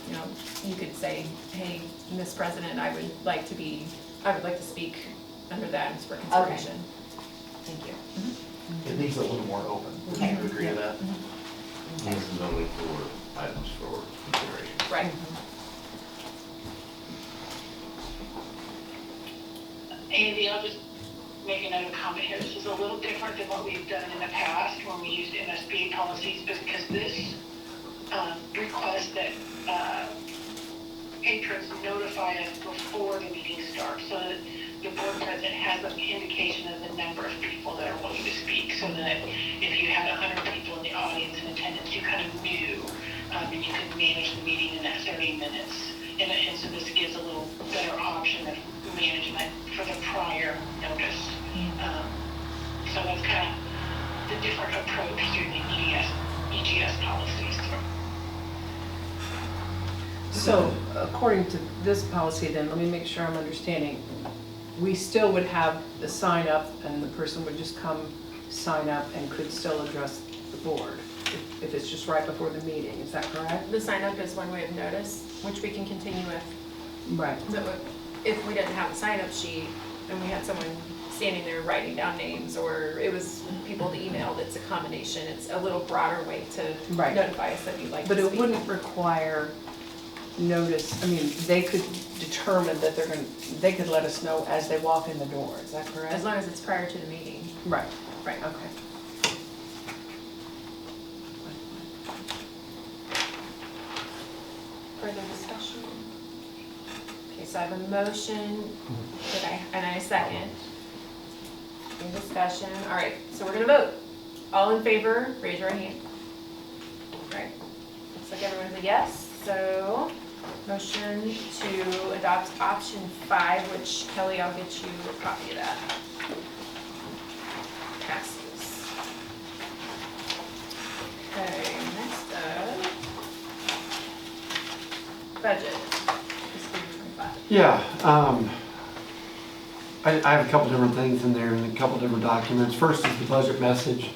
you know, you could say, hey, Ms. President, I would like to speak under the items for consideration. thank you. It needs a little more open. Would you agree to that? This is only for items for consideration. Right. Andy, I'll just make another comment here. This is a little different than what we've done in the past when we used MSBA policies, because this requests that patrons notify us before the meeting starts, so that the board president has an indication of the number of people that are wanting to speak, so that if you had 100 people in the audience in attendance, you kind of knew, and you could manage the meeting in that 30 minutes. And so this gives a little better option of management for the prior notice. So that's kind of the different approach through the EGS policies. So according to this policy then, let me make sure I'm understanding. We still would have the sign up and the person would just come sign up and could still address the board if it's just right before the meeting, is that correct? The sign up is one way of notice, which we can continue with. Right. So if we didn't have a sign up sheet and we had someone standing there writing down names, or it was people that emailed, it's a combination. It's a little broader way to Right. notify us that you'd like to But speak. it wouldn't require notice, I mean, they could determine that they could let us know as they walk in the door, is that correct? As long as it's prior to the meeting. Right, Right. okay. Further discussion? Okay, so I have a motion, and I second. Any discussion? All right, so we're gonna vote. All in favor, raise your right hand. All right, looks like everyone's a yes, so motion to adopt option 5, which Kelly, I'll get you a copy of that. Passes. Okay, next up. Budget, fiscal year 25. Yeah, I have a couple different things in there and a couple different documents. First is the budget message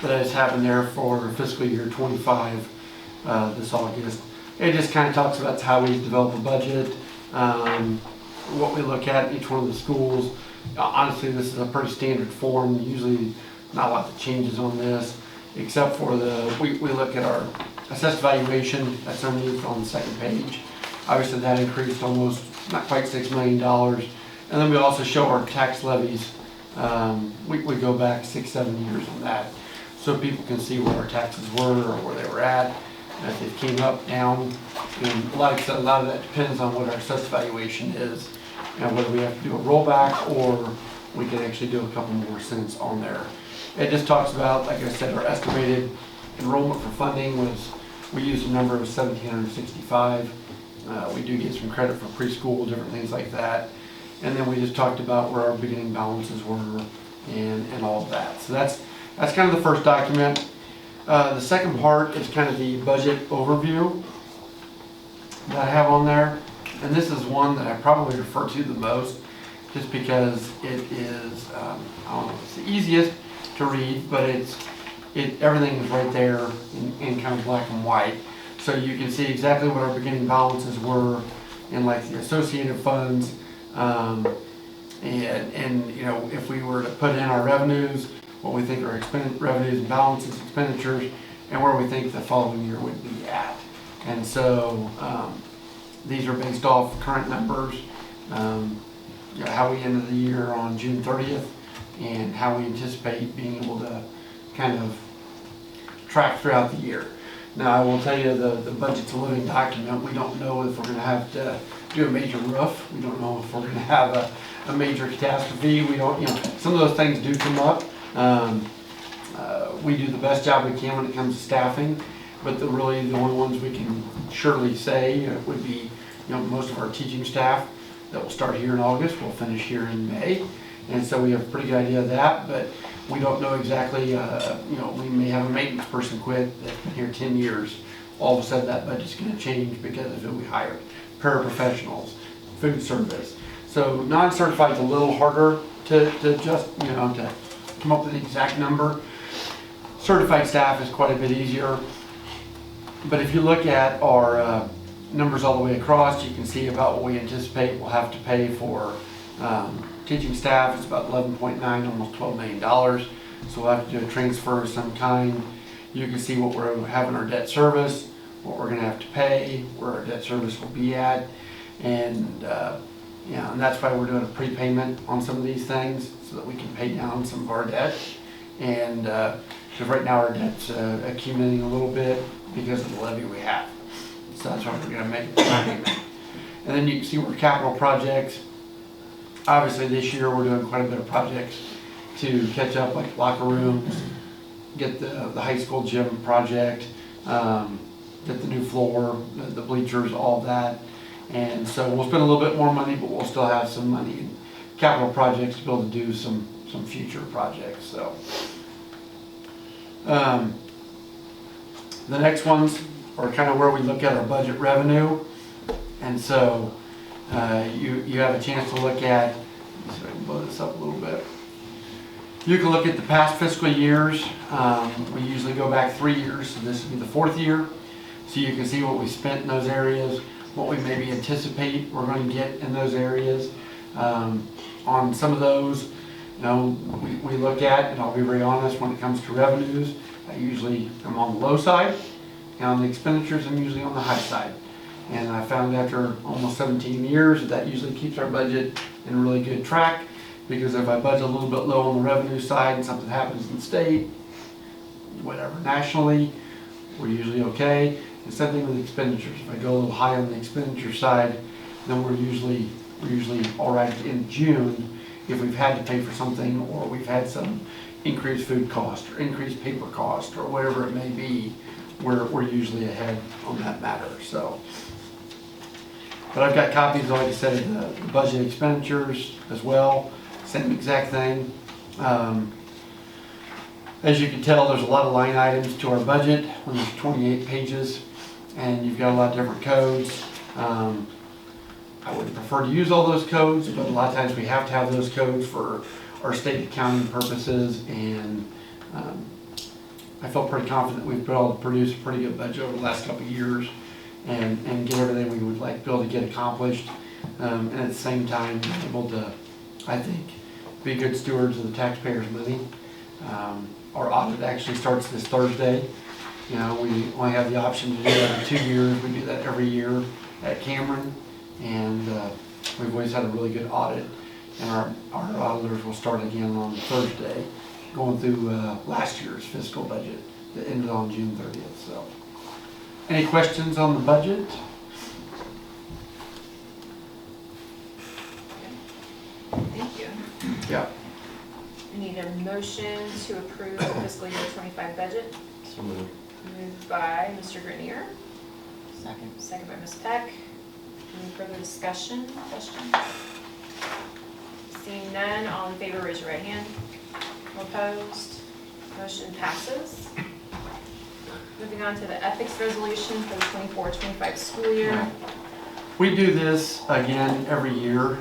that I just have in there for fiscal year 25 this August. It just kind of talks about how we develop a budget, what we look at in each one of the schools. Honestly, this is a pretty standard form. Usually not a lot of changes on this, except for we look at our assessed valuation. That's underneath on the second page. Obviously that increased almost, not quite $6 million. And then we also show our tax levies. We go back 6-7 years on that. so people can see where our taxes were or where they were at, if they came up, down. And like I said, a lot of that depends on what our assessed valuation is, and whether we have to do a rollback or we can actually do a couple more cents on there. It just talks about, like I said, our estimated enrollment for funding was, we used a number of 1,765. We do get some credit for preschool, different things like that. And then we just talked about where our beginning balances were and all of that. So that's kind of the first document. The second part is kind of the budget overview that I have on there. And this is one that I probably refer to the most, just because it is, I don't know, it's the easiest to read, but everything is right there in kind of black and white. So you can see exactly what our beginning balances were in like the associated funds. And you know, if we were to put in our revenues, what we think our revenues and balances, expenditures, and where we think the following year would be at. And so these are based off current numbers, you know, how we ended the year on June 30th, and how we anticipate being able to kind of track throughout the year. Now, I will tell you, the budget's a living document. We don't know if we're going to have to do a major roof. We don't know if we're going to have a major catastrophe. We don't, you know, some of those things do come up. We do the best job we can when it comes to staffing, but really the only ones we can surely say would be, you know, most of our teaching staff that will start here in August, will finish here in May. And so we have a pretty good idea of that, but we don't know exactly, you know, we may have a maintenance person quit that's been here 10 years. All of a sudden that budget's going to change because of who we hired. Paraprofessionals, food service. So non-certified is a little harder to just, you know, to come up with the exact number. Certified staff is quite a bit easier. But if you look at our numbers all the way across, you can see about what we anticipate we'll have to pay for teaching staff. It's about 11.9, almost $12 million. So we'll have to do a transfer of some kind. You can see what we're having our debt service, what we're going to have to pay, where our debt service will be at, and yeah, and that's why we're doing a prepayment on some of these things so that we can pay down some of our debt. And because right now our debt's accumulating a little bit because of the levy we have. So that's why we're going to make a prepayment. And then you can see where capital projects. Obviously this year we're doing quite a bit of projects to catch up, like locker rooms, get the high school gym project, get the new floor, the bleachers, all that. And so we'll spend a little bit more money, but we'll still have some money in capital projects to be able to do some future projects. So the next ones are kind of where we look at our budget revenue. And so you have a chance to look at, so I can blow this up a little bit. You can look at the past fiscal years. We usually go back 3 years, so this would be the 4th year. So you can see what we spent in those areas, what we maybe anticipate we're going to get in those areas. On some of those, you know, we look at, and I'll be very honest, when it comes to revenues, I usually am on the low side, and on the expenditures, I'm usually on the high side. And I found after almost 17 years that usually keeps our budget in a really good track, because if I budget a little bit low on the revenue side and something happens in the state, whatever, nationally, we're usually okay. And same thing with expenditures. If I go a little high on the expenditure side, then we're usually all right in June if we've had to pay for something, or we've had some increased food cost or increased paper cost or whatever it may be, we're usually ahead on that matter. So, but I've got copies, like I said, of the budget expenditures as well. Same exact thing. As you can tell, there's a lot of line items to our budget. There's 28 pages, and you've got a lot of different codes. I would prefer to use all those codes, but a lot of times we have to have those codes for our state accounting purposes, and I felt pretty confident we've been able to produce a pretty good budget over the last couple of years and get everything we would like to be able to get accomplished, and at the same time be able to, I think, be good stewards of the taxpayers' money. Our audit actually starts this Thursday. You know, we only have the option to do that every 2 years. We do that every year at Cameron, and we've always had a really good audit. And our auditors will start again on Thursday, going through last year's fiscal budget that ended on June 30th. So, any questions on the budget? Thank you. Yeah. I need a motion to approve the fiscal year 25 budget. So moved. Moved by Mr. Grenier, Second. second by Ms. Peck. Any further discussion, questions? Seeing none, all in favor, raise your right hand. All opposed? Motion passes. Moving on to the ethics resolution for the 24-25 school year. We do this again every year.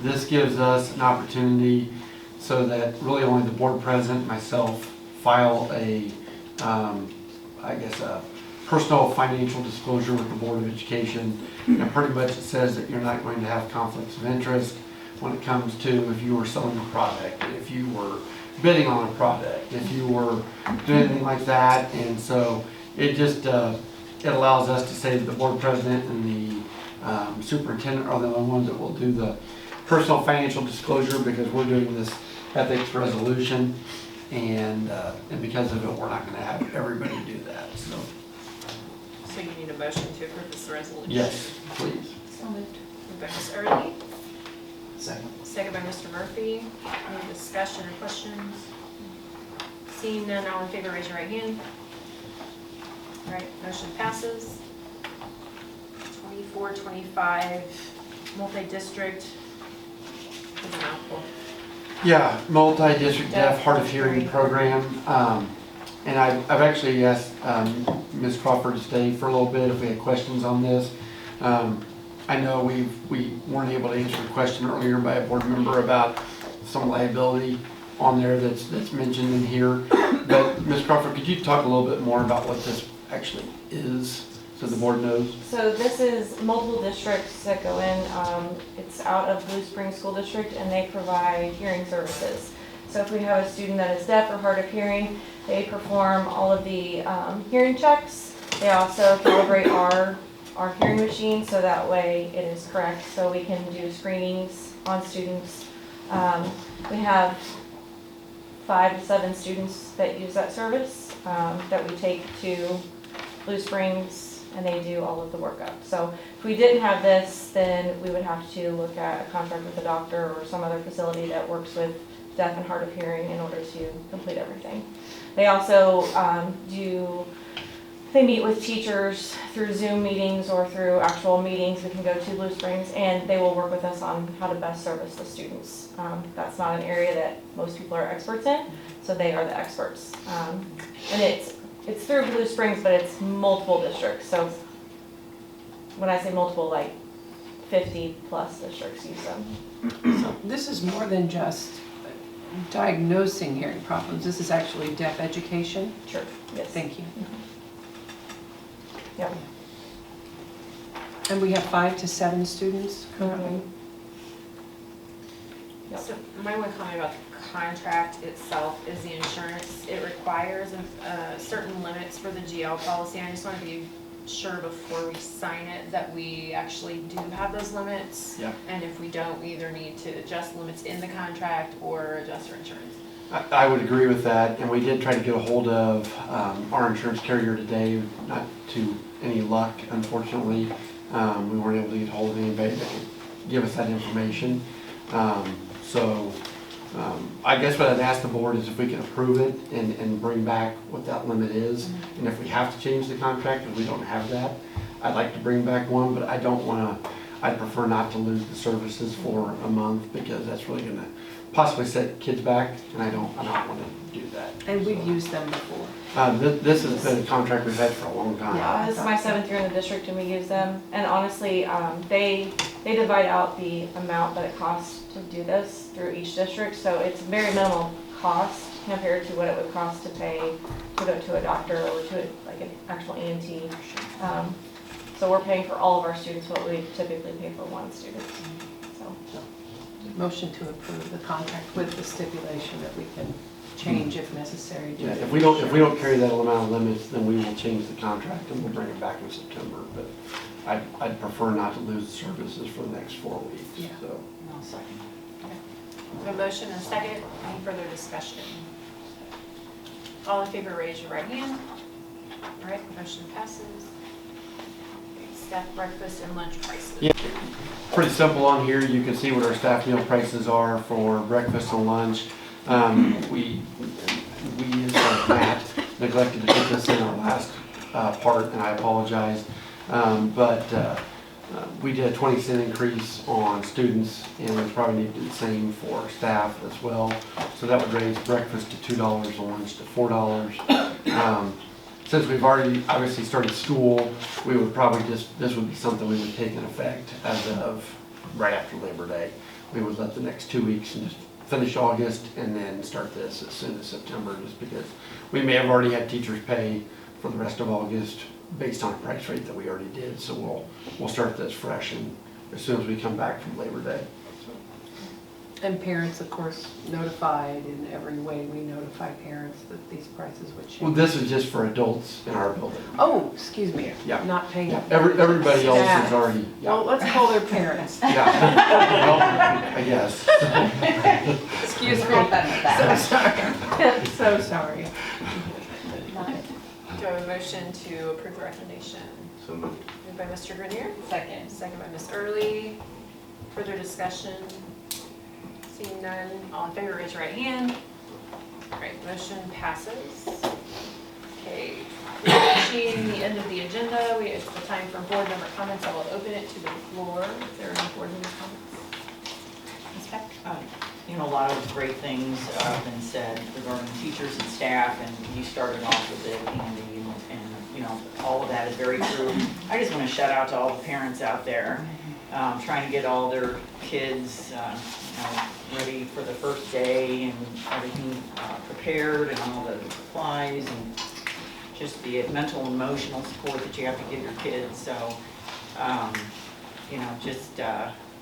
This gives us an opportunity so that really only the board president, myself, file a, I guess, a personal financial disclosure with the Board of Education. And pretty much it says that you're not going to have conflicts of interest when it comes to if you were selling a product, if you were bidding on a product, if you were doing anything like that. And so it just, it allows us to say that the board president and the superintendent are the only ones that will do the personal financial disclosure, because we're doing this ethics resolution, and because of it, we're not going to have everybody do that. So So you need a motion to approve this resolution? yes, please. So moved. Moved by Ms. Early, Second. second by Mr. Murphy. Any discussion or questions? Seeing none, all in favor, raise your right hand. All right, motion passes. 24-25, multi-district. Is a mouthful. Yeah, multi-district deaf hard of hearing program. And I've actually asked Ms. Crawford to stay for a little bit if we had questions on this. I know we weren't able to answer a question earlier by a board member about some liability on there that's mentioned in here. But Ms. Crawford, could you talk a little bit more about what this actually is, so the board knows? So this is multiple districts that go in. It's out of Blue Springs School District, and they provide hearing services. So if we have a student that is deaf or hard of hearing, they perform all of the hearing checks. They also calibrate our hearing machine so that way it is correct, so we can do screenings on students. We have 5 to 7 students that use that service that we take to Blue Springs, and they do all of the workup. So if we didn't have this, then we would have to look at a contract with a doctor or some other facility that works with deaf and hard of hearing in order to complete everything. They also they meet with teachers through Zoom meetings or through actual meetings. We can go to Blue Springs, and they will work with us on how to best service the students. That's not an area that most people are experts in, so they are the experts. And it's through Blue Springs, but it's multiple districts. So when I say multiple, like 50 plus districts use them. So this is more than just diagnosing hearing problems. This is actually deaf education. Sure, yes. Thank you. Yep. And we have 5 to 7 students currently. Yep. So my one comment about the contract itself is the insurance. It requires certain limits for the GL policy. I just want to be sure before we sign it that we actually do have those limits. Yeah. And if we don't, we either need to adjust limits in the contract or adjust our insurance. I would agree with that, and we did try to get a hold of our insurance carrier today, not to any luck, unfortunately. We weren't able to get a hold of anybody that could give us that information. I guess what I'd ask the board is if we can approve it and bring back what that limit is. And if we have to change the contract, and we don't have that, I'd like to bring back one, but I don't want to, I'd prefer not to lose the services for a month, because that's really going to possibly set kids back, and I don't want to do that. And we've used them before. This has been a contract we've had for a long time. Yeah, this is my 7th year in the district, and we use them. And honestly, they divide out the amount that it costs to do this through each district, so it's very minimal cost compared to what it would cost to pay to go to a doctor or to like an actual ENT. So we're paying for all of our students what we typically pay for one student. So. Motion to approve the contract with the stipulation that we can change if necessary. Yeah, if we don't carry that amount of limits, then we will change the contract and we'll bring it back in September. But I'd prefer not to lose the services for the next 4 weeks. Yeah. So. No, second. A motion and a second. Any further discussion? All in favor, raise your right hand. All right, motion passes. Okay, staff breakfast and lunch prices. Yeah. Pretty simple on here. You can see what our staff meal prices are for breakfast and lunch. We as Matt neglected to put this in our last part, and I apologize. We did a 20-cent increase on students, and we probably need to do the same for staff as well. So that would raise breakfast to $2 and lunch to $4. Since we've already obviously started school, we would probably this would be something we would take in effect as of right after Labor Day. We would let the next 2 weeks and just finish August and then start this as soon as September, just because we may have already had teachers pay for the rest of August based on a price rate that we already did. So we'll start this fresh and as soon as we come back from Labor Day. And parents, of course, notified in every way we notify parents that these prices would change. Well, this is just for adults in our building. Oh, excuse me. Yeah. Not paying. Yeah. Everybody else Staff. is already. Yeah. Well, let's call their parents. Yeah. Well, I guess. Excuse me. Have fun with that. So sorry. So sorry. Do I have a motion to approve the recommendation? So moved. Moved by Mr. Grenier, Second. second by Ms. Early. Further discussion? Seeing none, all in favor, raise your right hand. All right, motion passes. Okay, we're reaching the end of the agenda. It's the time for board member comments. I will open it to the floor. Is there any board member comments? Ms. Peck? You know, a lot of great things have been said regarding teachers and staff, and you started off with it, Andy, and you know, all of that is very true. I just want to shout out to all the parents out there trying to get all their kids ready for the first day and everything prepared and all the supplies and just the mental and emotional support that you have to give your kids. So, you know, just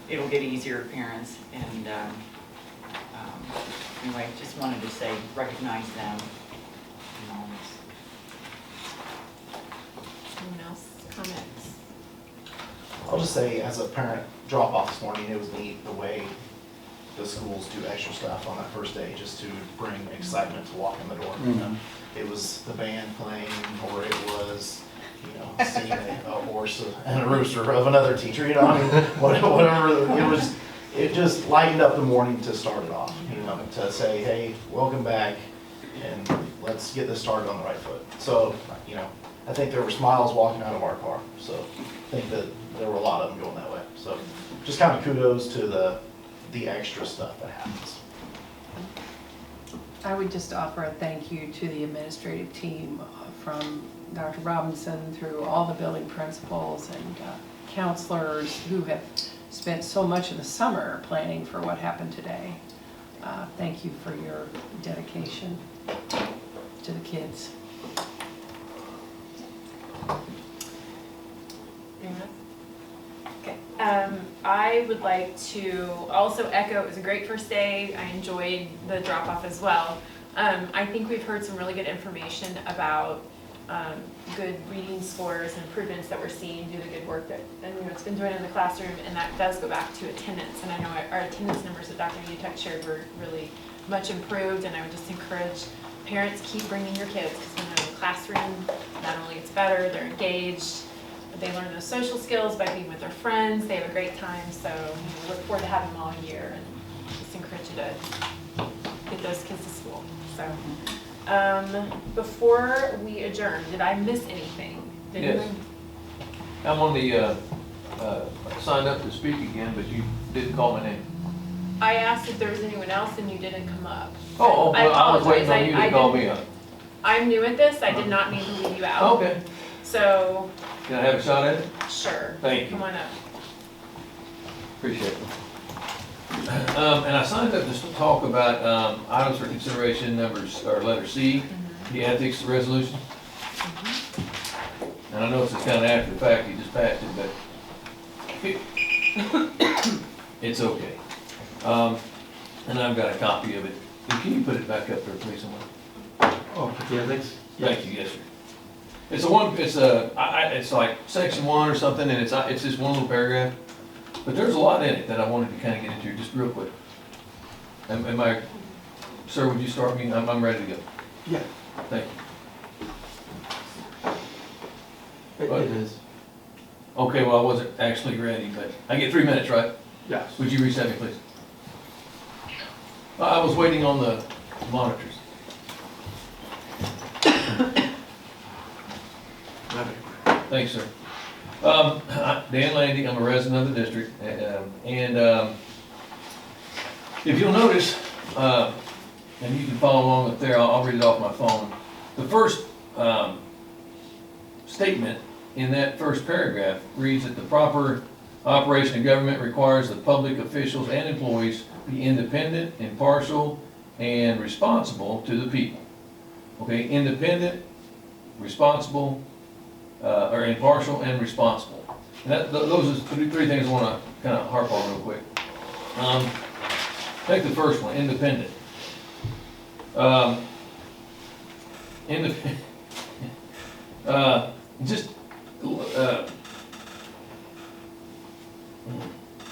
it'll get easier, parents, and anyway, just wanted to say, recognize them and all this. Anyone else? Comments? I'll just say, as a parent drop off this morning, it was neat the way the schools do extra stuff on that first day, just to bring excitement to walk in the door. Mhm. It was the band playing, or it was, you know, seeing a horse and a rooster of another teacher, you know, I mean, whatever, it just lightened up the morning to start it off, you know, to say, hey, welcome back, and let's get this started on the right foot. So, you know, I think there were smiles walking out of our car, so I think that there were a lot of them going that way. So just kind of kudos to the extra stuff that happens. I would just offer a thank you to the administrative team from Dr. Robinson through all the building principals and counselors who have spent so much of the summer planning for what happened today. Thank you for your dedication to the kids. Okay, I would like to also echo, it was a great first day. I enjoyed the drop-off as well. I think we've heard some really good information about good reading scores and improvements that we're seeing due to the good work that it's been doing in the classroom, and that does go back to attendance. And I know our attendance numbers that Dr. Utek shared were really much improved, and I would just encourage parents, keep bringing your kids, because when they're in the classroom, not only it's better, they're engaged, they learn those social skills by being with their friends, they have a great time. So look forward to having them all year, and just encourage you to get those kids to school. So before we adjourn, did I miss anything? Did Yes. anyone- I'm on the, signed up to speak again, but you didn't call my name. I asked if there was anyone else and you didn't come up. Oh, I well, I was waiting on apologize. you I to call didn't- me up. I'm new at this, I did not mean to leave you out. Okay, So, can I have a shot at it? sure. Thank you. Come on up. Appreciate it. And I signed up to talk about items for consideration numbers, or letter C, the Ethics Resolution. And I know it's kind of after the fact, you just passed it, but it's okay. And I've got a copy of it. Can you put it back up there, please, someone? Oh, the ethics? Thank you, yes, sir. It's like section 1 or something, and it's just one little paragraph. But there's a lot in it that I wanted to kind of get into just real quick. am I, sir, would you start me? I'm ready to go. Yeah. Thank you. It is. Okay, well, I wasn't actually ready, but I get 3 minutes, right? Yes. Would you reset me, please? I was waiting on the monitors. Thanks, sir. Dan Landi, I'm a resident of the district, and if you'll notice, and you can follow along up there, I'll read it off my phone. The first statement in that first paragraph reads that the proper operation of government requires the public officials and employees be independent, impartial, and responsible to the people. Okay, independent, responsible, or impartial and responsible. And those are three things I want to kind of harp on real quick. Take the first one, independent.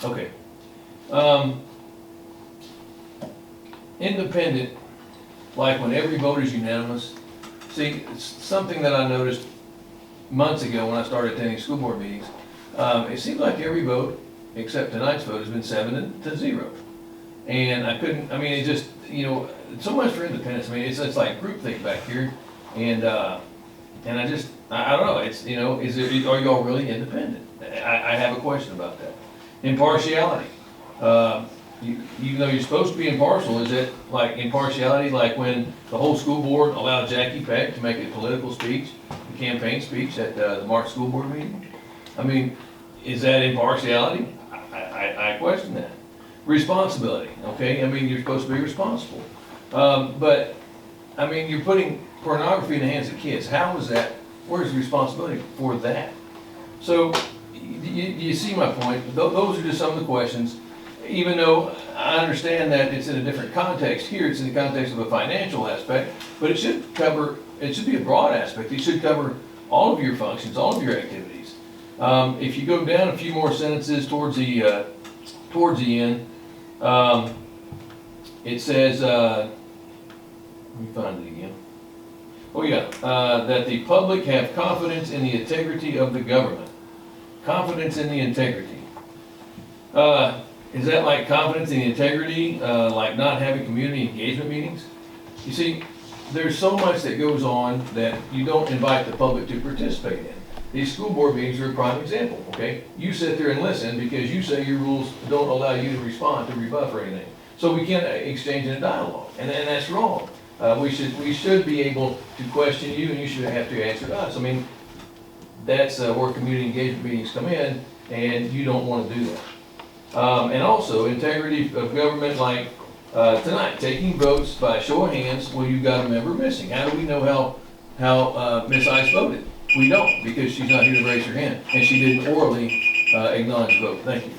Okay. Independent, like when every vote is unanimous. See, it's something that I noticed months ago when I started attending school board meetings. It seems like every vote, except tonight's vote, has been 7-0. And I couldn't, I mean, it just, you know, so much for independence. I mean, it's like groupthink back here. And I don't know, it's, you know, are y'all really independent? I have a question about that. Impartiality. Even though you're supposed to be impartial, is it like impartiality like when the whole school board allowed Jackie Peck to make a political speech, a campaign speech at the March school board meeting? I mean, is that impartiality? I question that. Responsibility, okay? I mean, you're supposed to be responsible. But, I mean, you're putting pornography in the hands of kids. How is that? Where's the responsibility for that? So, you see my point? Those are just some of the questions. Even though I understand that it's in a different context here, it's in the context of a financial aspect, but it should be a broad aspect. It should cover all of your functions, all of your activities. If you go down a few more sentences towards the end, it says, let me find it again. Oh yeah, that the public have confidence in the integrity of the government. Confidence in the integrity. Is that like confidence in the integrity, like not having community engagement meetings? You see, there's so much that goes on that you don't invite the public to participate in. These school board meetings are a prime example, okay? You sit there and listen because you say your rules don't allow you to respond, to rebuff or anything. So we can't exchange in a dialogue, and that's wrong. We should be able to question you, and you should have to answer us. I mean, that's where community engagement meetings come in, and you don't want to do that. And also integrity of government, like tonight, taking votes by show of hands when you've got a member missing. How do we know how Ms. Ice voted? We don't, because she's not here to raise her hand, and she didn't orally acknowledge the vote. Thank you.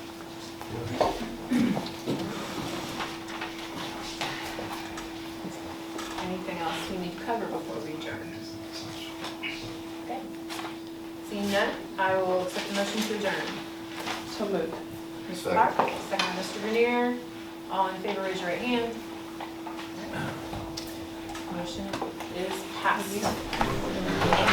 Anything else we need to cover before we adjourn? Okay. Seeing none, I will accept the motion to adjourn. So moved. Mr. Clark, second by Mr. Grenier. All in favor, raise your right hand. Motion is passed.